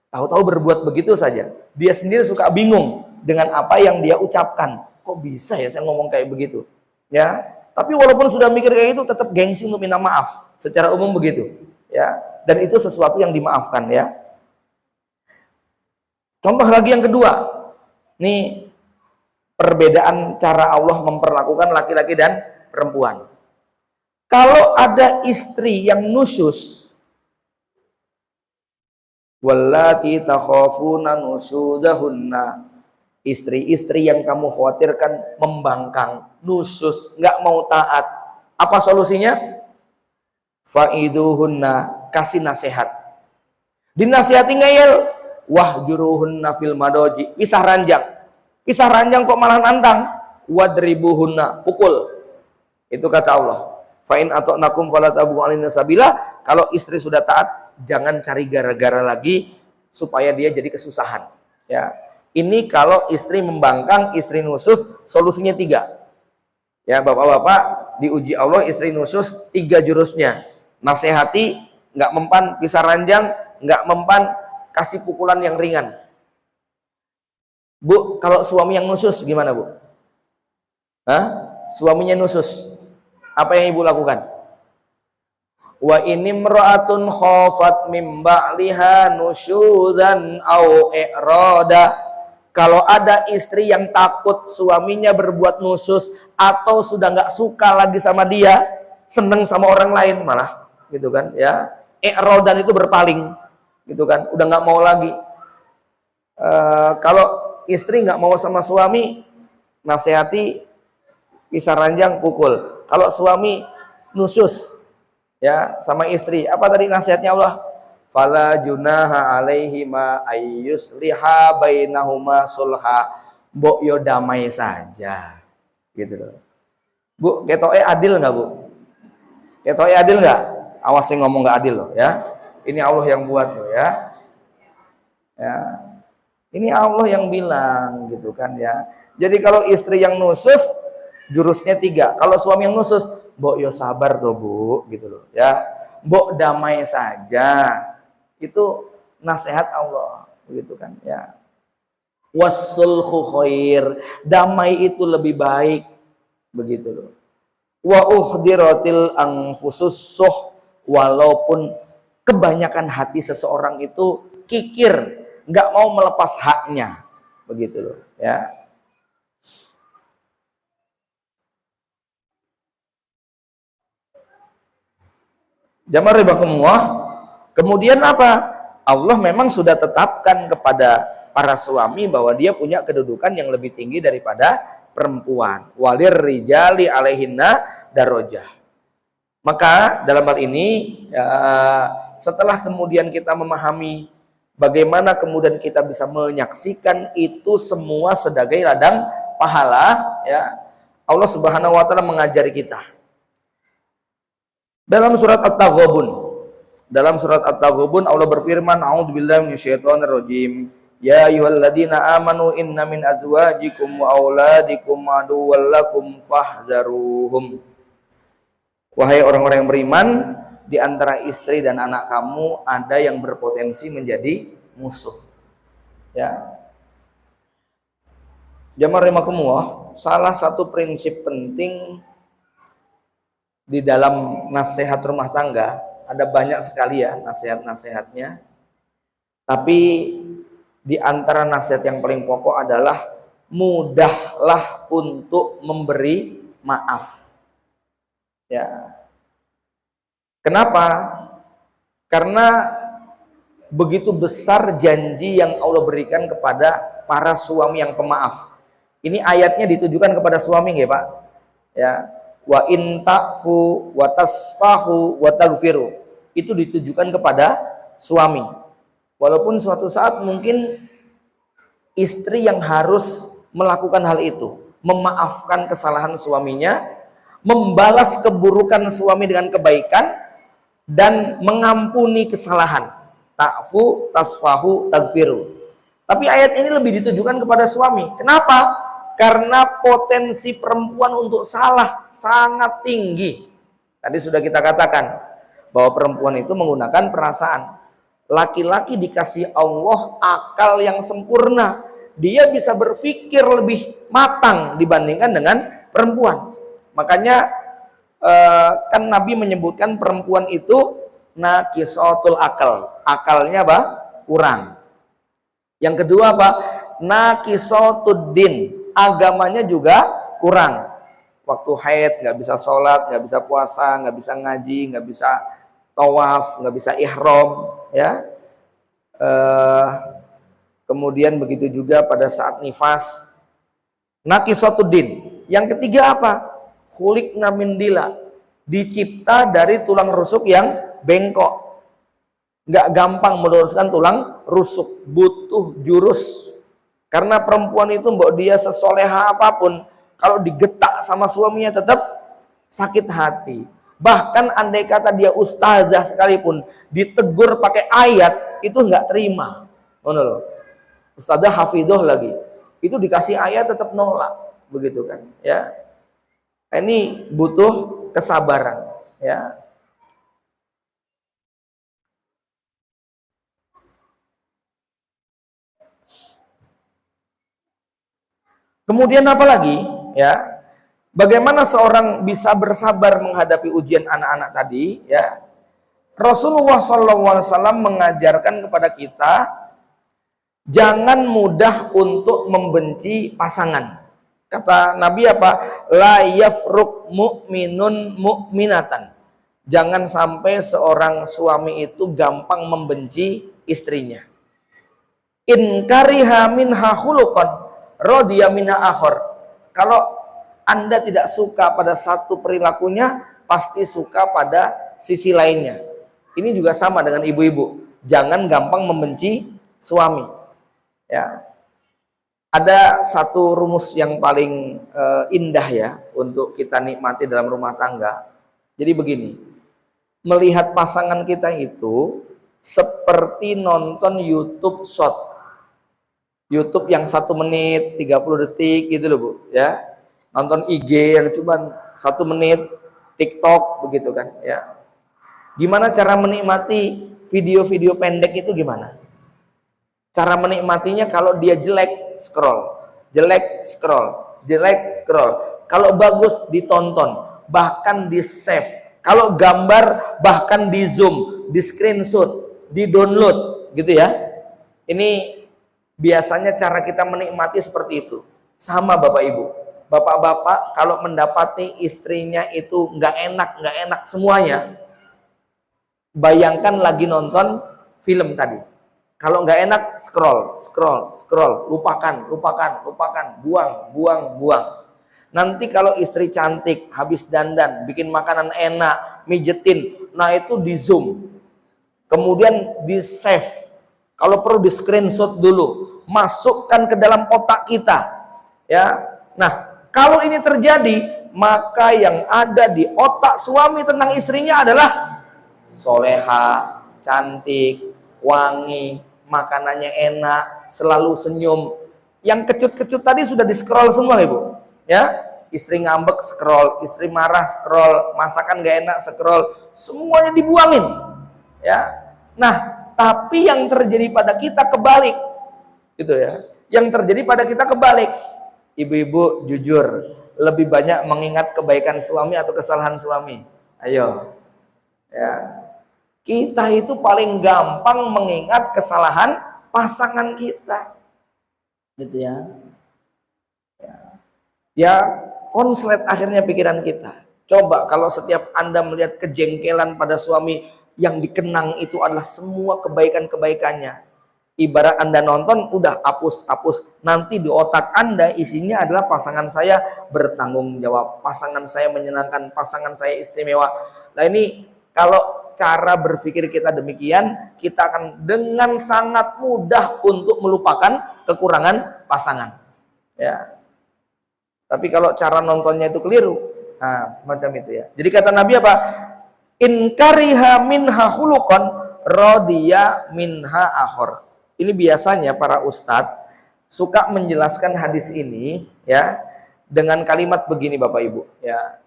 Tahu-tahu berbuat begitu saja. Dia sendiri suka bingung dengan apa yang dia ucapkan. Kok bisa ya saya ngomong kayak begitu? Ya, tapi walaupun sudah mikir kayak itu, tetap gengsi untuk minta maaf. Secara umum begitu. Ya, dan itu sesuatu yang dimaafkan ya. Contoh lagi yang kedua, nih perbedaan cara Allah memperlakukan laki-laki dan perempuan. Kalau ada istri yang nusyus, wallati takhafuna nusyudahunna, istri-istri yang kamu khawatirkan membangkang, nusyus, nggak mau taat, apa solusinya? Faiduhunna, kasih nasihat. Dinasihati ngeyel, wahjuruhunna fil madoji, pisah ranjang kok malah nantang, wadribuhunna, pukul. Itu kata Allah. Fa'in ata'nakum fala tabghu 'alaina sabila. Kalau istri sudah taat, jangan cari gara-gara lagi supaya dia jadi kesusahan. Ya, ini kalau istri membangkang, istri nusus, solusinya 3. Ya, bapak-bapak, diuji Allah istri nusus 3 jurusnya. Nasihati, nggak mempan, pisah ranjang, nggak mempan, kasih pukulan yang ringan. Bu, kalau suami yang nusus gimana Bu? Hah? Suaminya nusus, apa yang ibu lakukan? Wa inimra'atun khafat mim ba'liha nusyudan au i'rada. Kalau ada istri yang takut suaminya berbuat nusus atau sudah nggak suka lagi sama dia, seneng sama orang lain malah, gitu kan? Ya, i'radan itu berpaling. Gitu kan, udah nggak mau lagi. Kalau istri nggak mau sama suami, nasihati, pisah ranjang, pukul. Kalau suami nusyus ya sama istri, apa tadi nasihatnya Allah? Fala junaha alaihima ayyusliha bainahuma sulha mbok yo damai saja, gitu loh. Bu, ketoke adil nggak bu? Ketoke adil nggak? Awas yang ngomong nggak adil loh ya. Ini Allah yang buat loh ya. Ya, ini Allah yang bilang gitu kan ya. Jadi kalau istri yang nusus, jurusnya 3. Kalau suami yang nusus, mbok yo sabar tuh bu, gitu loh ya. Mbok damai saja. Itu nasihat Allah, begitu kan ya. Wasulhu khair, damai itu lebih baik, begitu loh. Wa uhdiratil anfusus suh, walaupun kebanyakan hati seseorang itu kikir, nggak mau melepas haknya, begitu loh ya. Jamaah ribakumullah. Kemudian apa? Allah memang sudah tetapkan kepada para suami bahwa dia punya kedudukan yang lebih tinggi daripada perempuan. Walir rijali alaihinna darajah. Maka dalam hal ini ya, setelah kemudian kita memahami bagaimana kemudian kita bisa menyaksikan itu semua sebagai ladang pahala, ya, Allah Subhanahu wa taala mengajari kita. Dalam surat At-Taghabun Allah berfirman, a'udzubillahi minasyaitonirrajim. Ya ayyuhalladzina amanu inna min azwajikum wa auladikum aduwwal lakum fahzaruhum. Wahai orang-orang yang beriman, di antara istri dan anak kamu ada yang berpotensi menjadi musuh. Ya. Jamaah rahimakumullah, salah satu prinsip penting di dalam nasihat rumah tangga, ada banyak sekali ya nasihat-nasihatnya. Tapi di antara nasihat yang paling pokok adalah mudahlah untuk memberi maaf. Ya. Kenapa? Karena begitu besar janji yang Allah berikan kepada para suami yang pemaaf. Ini ayatnya ditujukan kepada suami nggih, Pak? Ya. Wa in ta'fu wa tasfahu wa taghfiru. Itu ditujukan kepada suami. Walaupun suatu saat mungkin istri yang harus melakukan hal itu, memaafkan kesalahan suaminya, membalas keburukan suami dengan kebaikan, dan mengampuni kesalahan. Ta'fu, tasfahu, taghfiru. Tapi ayat ini lebih ditujukan kepada suami. Kenapa? Karena potensi perempuan untuk salah sangat tinggi. Tadi sudah kita katakan bahwa perempuan itu menggunakan perasaan. Laki-laki dikasih Allah akal yang sempurna. Dia bisa berpikir lebih matang dibandingkan dengan perempuan. Makanya kan Nabi menyebutkan perempuan itu naqisatul akal. Akalnya apa? Kurang. Yang kedua apa? Naqisatud din. Agamanya juga kurang. Waktu haid nggak bisa sholat, nggak bisa puasa, nggak bisa ngaji, nggak bisa tawaf, nggak bisa ihram, ya. Kemudian begitu juga pada saat nifas. Naqisatuddin. Yang ketiga apa? Khuliqna min dila. Dicipta dari tulang rusuk yang bengkok. Nggak gampang meluruskan tulang rusuk, butuh jurus. Karena perempuan itu mbok dia sesoleha apapun, kalau digetak sama suaminya tetap sakit hati. Bahkan andai kata dia ustazah sekalipun, ditegur pakai ayat, itu nggak terima. Ngono loh. Ustazah hafidhoh lagi, itu dikasih ayat tetap nolak, begitu kan? Ya, ini butuh kesabaran, ya. Kemudian apa lagi? Ya, bagaimana seorang bisa bersabar menghadapi ujian anak-anak tadi? Ya, Rasulullah SAW mengajarkan kepada kita jangan mudah untuk membenci pasangan. Kata Nabi apa? La yafruq mu'minun mu'minatan. Jangan sampai seorang suami itu gampang membenci istrinya. In kariha minha khuluqan radiya minha akhar. Kalau Anda tidak suka pada satu perilakunya, pasti suka pada sisi lainnya. Ini juga sama dengan ibu-ibu. Jangan gampang membenci suami. Ya. Ada satu rumus yang paling indah ya untuk kita nikmati dalam rumah tangga. Jadi begini, melihat pasangan kita itu seperti nonton YouTube short. YouTube yang 1 menit 30 detik gitu loh Bu, ya. Nonton IG yang cuma 1 menit, TikTok begitu kan, ya. Gimana cara menikmati video-video pendek itu gimana? Cara menikmatinya kalau dia jelek, scroll. Jelek, scroll. Jelek, scroll. Kalau bagus, ditonton. Bahkan di-save. Kalau gambar, bahkan di-zoom, di-screenshot, di-download. Gitu ya. Ini biasanya cara kita menikmati seperti itu. Sama Bapak Ibu. Bapak-bapak kalau mendapati istrinya itu nggak enak semuanya. Bayangkan lagi nonton film tadi. Kalau nggak enak, scroll, lupakan, buang. Nanti kalau istri cantik, habis dandan, bikin makanan enak, mijetin, nah itu di zoom, kemudian di save, kalau perlu di screenshot dulu, masukkan ke dalam otak kita, ya. Nah, kalau ini terjadi, maka yang ada di otak suami tentang istrinya adalah soleha, cantik, wangi, makanannya enak, selalu senyum. Yang kecut-kecut tadi sudah di scroll semua Ibu, ya. Istri ngambek scroll, istri marah scroll, masakan gak enak scroll, semuanya dibuangin, ya. Nah, tapi yang terjadi pada kita kebalik, gitu ya. Yang terjadi pada kita kebalik. Ibu-ibu jujur, lebih banyak mengingat kebaikan suami atau kesalahan suami? Ayo, ya. Kita itu paling gampang mengingat kesalahan pasangan kita, gitu ya. Ya, konslet akhirnya pikiran kita. Coba kalau setiap Anda melihat kejengkelan pada suami, yang dikenang itu adalah semua kebaikan-kebaikannya. Ibarat Anda nonton, udah hapus. Nanti di otak Anda isinya adalah pasangan saya bertanggung jawab, pasangan saya menyenangkan, pasangan saya istimewa. Nah ini kalau cara berpikir kita demikian, kita akan dengan sangat mudah untuk melupakan kekurangan pasangan. Ya. Tapi kalau cara nontonnya itu keliru, nah semacam itu ya. Jadi kata Nabi apa? In kariha minha khuluqan radiya minha akhor. Ini biasanya para ustadz suka menjelaskan hadis ini ya dengan kalimat begini Bapak Ibu ya.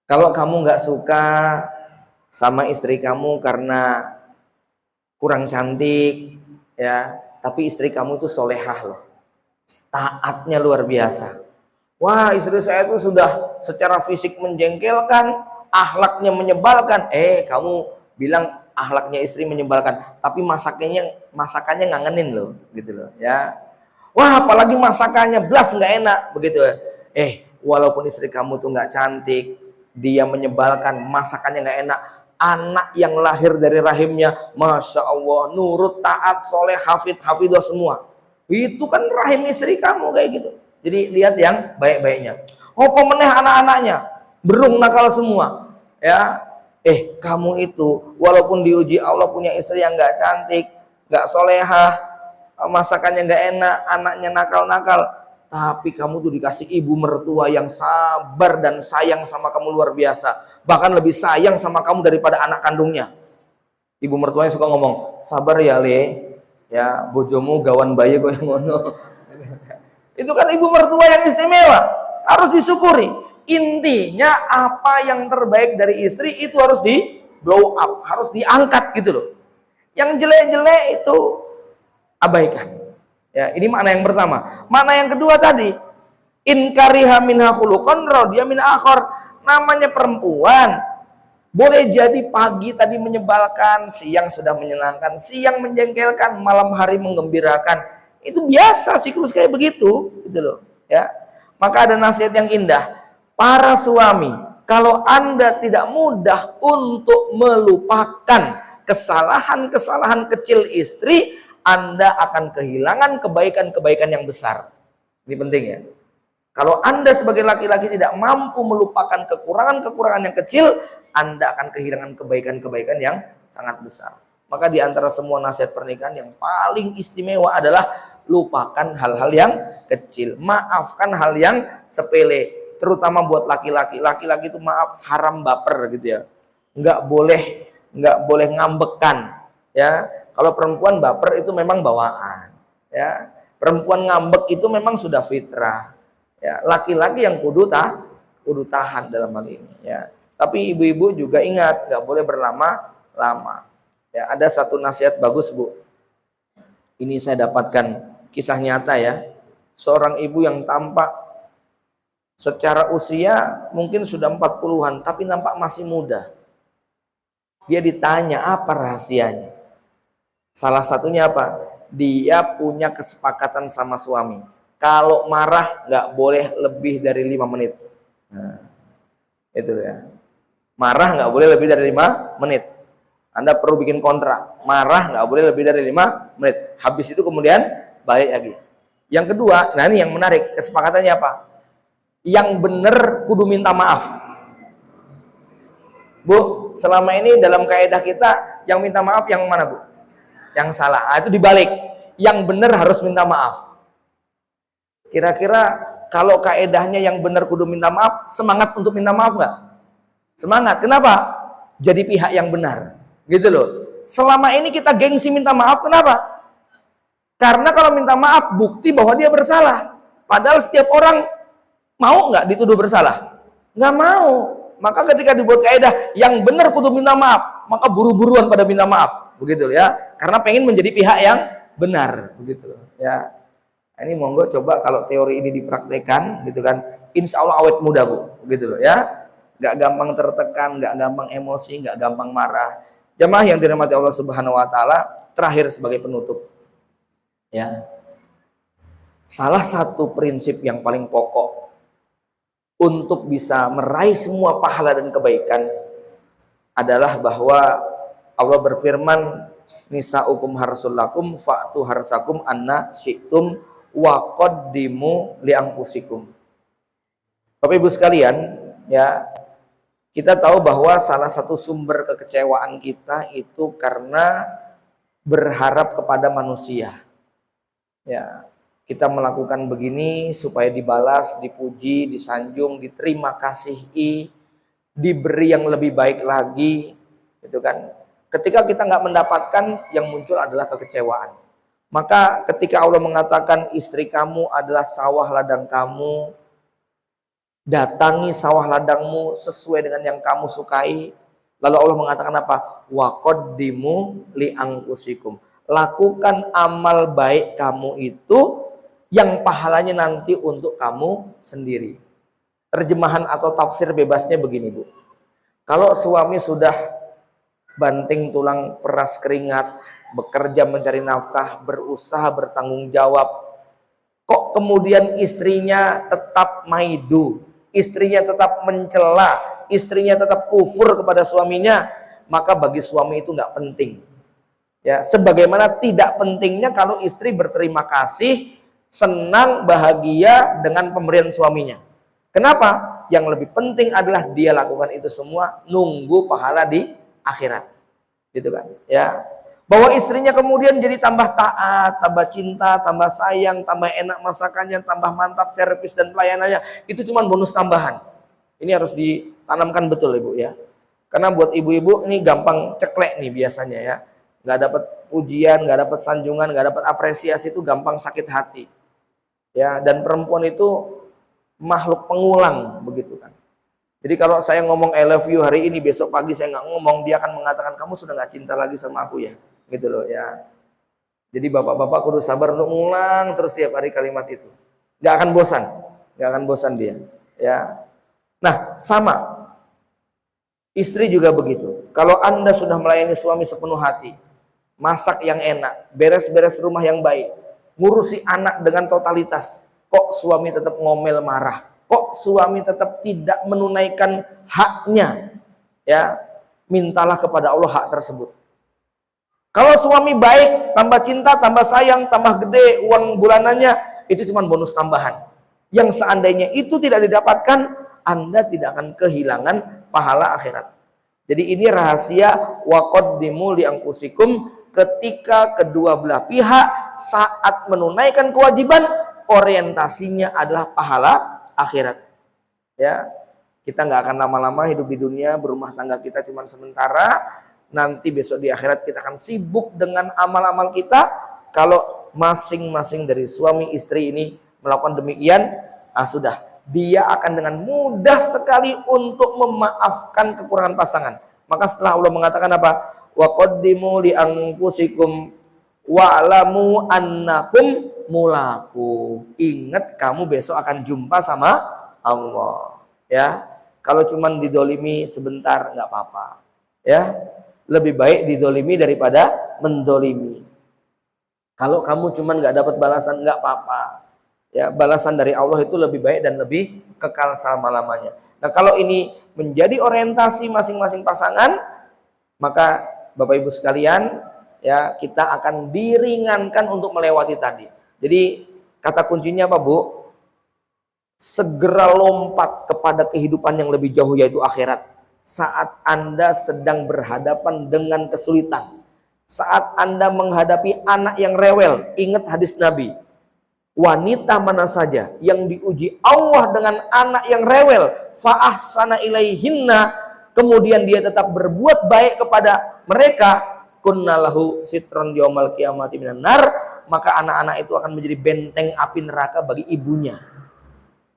Kalau kamu nggak suka sama istri kamu karena kurang cantik, ya, tapi istri kamu itu solehah loh, taatnya luar biasa. Wah, istri saya itu sudah secara fisik menjengkelkan, akhlaknya menyebalkan. Kamu bilang akhlaknya istri menyebalkan, tapi masakannya ngangenin loh, gitu loh, ya. Wah, apalagi masakannya blas nggak enak, begitu. Walaupun istri kamu tuh nggak cantik, dia menyebalkan, masakannya nggak enak, anak yang lahir dari rahimnya, masya Allah, nurut, taat, soleh, hafidah semua. Itu kan rahim istri kamu kayak gitu. Jadi lihat yang baik-baiknya. Pemeneh anak-anaknya, berung nakal semua. Ya, kamu itu walaupun diuji Allah punya istri yang nggak cantik, nggak solehah, masakannya nggak enak, anaknya nakal-nakal, tapi kamu tuh dikasih ibu mertua yang sabar dan sayang sama kamu luar biasa, bahkan lebih sayang sama kamu daripada anak kandungnya. Ibu mertuanya suka ngomong, sabar ya Le, ya bojomu gawan bayi kok yang ngono. Itu kan ibu mertua yang istimewa, harus disyukuri. Intinya apa yang terbaik dari istri itu harus di blow up, harus diangkat gitu loh. Yang jelek-jelek itu abaikan. Ya, ini makna yang pertama. Makna yang kedua tadi, in kariha minha khuluqan radiya min akhar. Namanya perempuan, boleh jadi pagi tadi menyebalkan, siang sudah menyenangkan, siang menjengkelkan, malam hari menggembirakan. Itu biasa siklus kayak begitu, gitu loh, ya. Maka ada nasihat yang indah. Para suami, kalau Anda tidak mudah untuk melupakan kesalahan-kesalahan kecil istri, Anda akan kehilangan kebaikan-kebaikan yang besar. Ini penting ya. Kalau Anda sebagai laki-laki tidak mampu melupakan kekurangan-kekurangan yang kecil, Anda akan kehilangan kebaikan-kebaikan yang sangat besar. Maka di antara semua nasihat pernikahan yang paling istimewa adalah lupakan hal-hal yang kecil. Maafkan hal yang sepele. Terutama buat laki-laki. Laki-laki itu maaf haram baper gitu ya. Nggak boleh ngambekan. Ya, kalau perempuan baper itu memang bawaan. Ya, perempuan ngambek itu memang sudah fitrah. Ya, laki-laki yang kudu tahan dalam hal ini. Ya, tapi ibu-ibu juga ingat nggak boleh berlama-lama. Ya, ada satu nasihat bagus, Bu. Ini saya dapatkan kisah nyata ya. Seorang ibu yang tampak secara usia mungkin sudah 40-an tapi nampak masih muda. Dia ditanya apa rahasianya. Salah satunya apa? Dia punya kesepakatan sama suami. Kalau marah nggak boleh lebih dari 5 menit. Nah, itu ya. Marah nggak boleh lebih dari 5 menit. Anda perlu bikin kontrak, marah nggak boleh lebih dari 5 menit. Habis itu kemudian balik lagi. Yang kedua, nah ini yang menarik, kesepakatannya apa? Yang benar kudu minta maaf. Bu, selama ini dalam kaidah kita, yang minta maaf yang mana, Bu? Yang salah. Nah, itu dibalik. Yang benar harus minta maaf. Kira-kira kalau kaidahnya yang benar kudu minta maaf, semangat untuk minta maaf nggak? Semangat. Kenapa? Jadi pihak yang benar. Gitu loh. Selama ini kita gengsi minta maaf, kenapa? Karena kalau minta maaf bukti bahwa dia bersalah. Padahal setiap orang mau nggak dituduh bersalah? Nggak mau. Maka ketika dibuat kaidah yang benar kudu minta maaf, maka buru-buruan pada minta maaf, begitu ya. Karena pengen menjadi pihak yang benar, begitu ya. Ini monggo coba kalau teori ini dipraktekkan, gitu kan? Insya Allah awet muda, Bu, begitu loh ya. Nggak gampang tertekan, nggak gampang emosi, nggak gampang marah. Jamaah yang dirahmati Allah Subhanahu wa taala, terakhir sebagai penutup. Ya. Salah satu prinsip yang paling pokok untuk bisa meraih semua pahala dan kebaikan adalah bahwa Allah berfirman, nisaukum harsul lakum fa'tu harsakum anna syi'tum wa qaddimu li anfusikum. Bapak Ibu sekalian, ya, kita tahu bahwa salah satu sumber kekecewaan kita itu karena berharap kepada manusia. Ya, kita melakukan begini supaya dibalas, dipuji, disanjung, diterima kasihi, diberi yang lebih baik lagi, gitu kan? Ketika kita nggak mendapatkan, yang muncul adalah kekecewaan. Maka ketika Allah mengatakan istri kamu adalah sawah ladang kamu, datangi sawah ladangmu sesuai dengan yang kamu sukai. Lalu Allah mengatakan apa? Wa qaddimu li anfusikum. Lakukan amal baik kamu itu yang pahalanya nanti untuk kamu sendiri. Terjemahan atau tafsir bebasnya begini, Bu. Kalau suami sudah banting tulang peras keringat, bekerja mencari nafkah, berusaha bertanggung jawab, kok kemudian istrinya tetap maidu, istrinya tetap mencela, istrinya tetap kufur kepada suaminya, maka bagi suami itu nggak penting. Ya, sebagaimana tidak pentingnya kalau istri berterima kasih, senang, bahagia dengan pemberian suaminya. Kenapa? Yang lebih penting adalah dia lakukan itu semua nunggu pahala di akhirat. Gitu kan? Ya. Bahwa istrinya kemudian jadi tambah taat, tambah cinta, tambah sayang, tambah enak masakannya, tambah mantap servis dan pelayanannya, itu cuma bonus tambahan. Ini harus ditanamkan betul, Ibu ya. Karena buat ibu-ibu ini gampang ceklek nih biasanya ya. Nggak dapat pujian, nggak dapat sanjungan, nggak dapat apresiasi, itu gampang sakit hati. Ya, dan perempuan itu makhluk pengulang begitu kan. Jadi kalau saya ngomong I love you hari ini, besok pagi saya nggak ngomong, dia akan mengatakan kamu sudah nggak cinta lagi sama aku ya, gitu loh ya. Jadi bapak-bapak kudu sabar untuk ngulang terus tiap hari kalimat itu. Nggak akan bosan dia. Ya. Nah, sama istri juga begitu. Kalau Anda sudah melayani suami sepenuh hati, masak yang enak, beres-beres rumah yang baik, ngurusi anak dengan totalitas, kok suami tetap ngomel marah, kok suami tetap tidak menunaikan haknya, ya, mintalah kepada Allah hak tersebut. Kalau suami baik, tambah cinta, tambah sayang, tambah gede uang bulanannya, itu cuma bonus tambahan. Yang seandainya itu tidak didapatkan, Anda tidak akan kehilangan pahala akhirat. Jadi ini rahasia waqaddimu li anfusikum, ketika kedua belah pihak saat menunaikan kewajiban, orientasinya adalah pahala akhirat. Ya, kita nggak akan lama-lama hidup di dunia, berumah tangga kita cuma sementara. Nanti besok di akhirat kita akan sibuk dengan amal-amal kita. Kalau masing-masing dari suami istri ini melakukan demikian, sudah, dia akan dengan mudah sekali untuk memaafkan kekurangan pasangan. Maka setelah Allah mengatakan apa? Wa qaddimu li anfusikum wa'lamu annakum mulaku. Ingat kamu besok akan jumpa sama Allah. Ya, kalau cuman didolimi sebentar nggak apa-apa. Ya, lebih baik didolimi daripada mendolimi. Kalau kamu cuman nggak dapat balasan nggak apa-apa. Ya, balasan dari Allah itu lebih baik dan lebih kekal selama-lamanya. Nah, kalau ini menjadi orientasi masing-masing pasangan, maka Bapak Ibu sekalian, ya, kita akan diringankan untuk melewati tadi. Jadi kata kuncinya apa, Bu? Segera lompat kepada kehidupan yang lebih jauh, yaitu akhirat. Saat Anda sedang berhadapan dengan kesulitan, saat Anda menghadapi anak yang rewel, ingat hadis Nabi. Wanita mana saja yang diuji Allah dengan anak yang rewel, fa'ahsana ilaihinna, kemudian dia tetap berbuat baik kepada mereka, kunnalahu sitron yaumal qiyamati minan nar, maka anak-anak itu akan menjadi benteng api neraka bagi ibunya.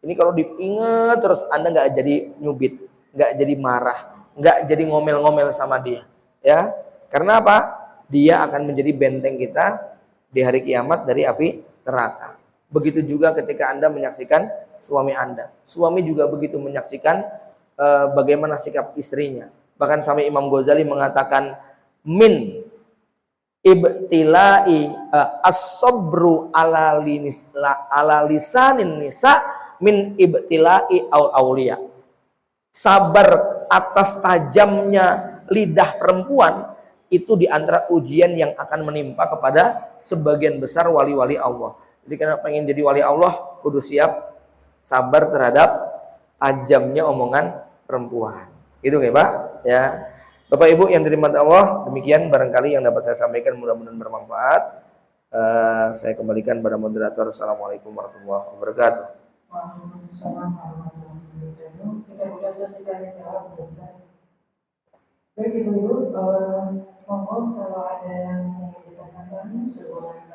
Ini kalau diingat terus, Anda nggak jadi nyubit, nggak jadi marah, nggak jadi ngomel-ngomel sama dia, ya. Karena apa? Dia akan menjadi benteng kita di hari kiamat dari api neraka. Begitu juga ketika Anda menyaksikan suami Anda. Suami juga begitu menyaksikan bagaimana sikap istrinya. Bahkan sampai Imam Ghazali mengatakan, min ibtilai as-sabru ala lisanin nisa min ibtilai aulia. Sabar atas tajamnya lidah perempuan itu diantara ujian yang akan menimpa kepada sebagian besar wali-wali Allah. Jadi karena pengen jadi wali Allah, kudu siap sabar terhadap tajamnya omongan perempuan. Itu ya Pak, ya. Bapak Ibu yang dirahmati Allah, demikian barangkali yang dapat saya sampaikan, mudah-mudahan bermanfaat. Saya kembalikan pada moderator. Assalamualaikum warahmatullahi wabarakatuh. Waalaikumsalam warahmatullahi wabarakatuh. Kita buka sesi tanya jawab. Baik Ibu-Ibu, monggo kalau ada yang ingin ditanyakan, silahkan.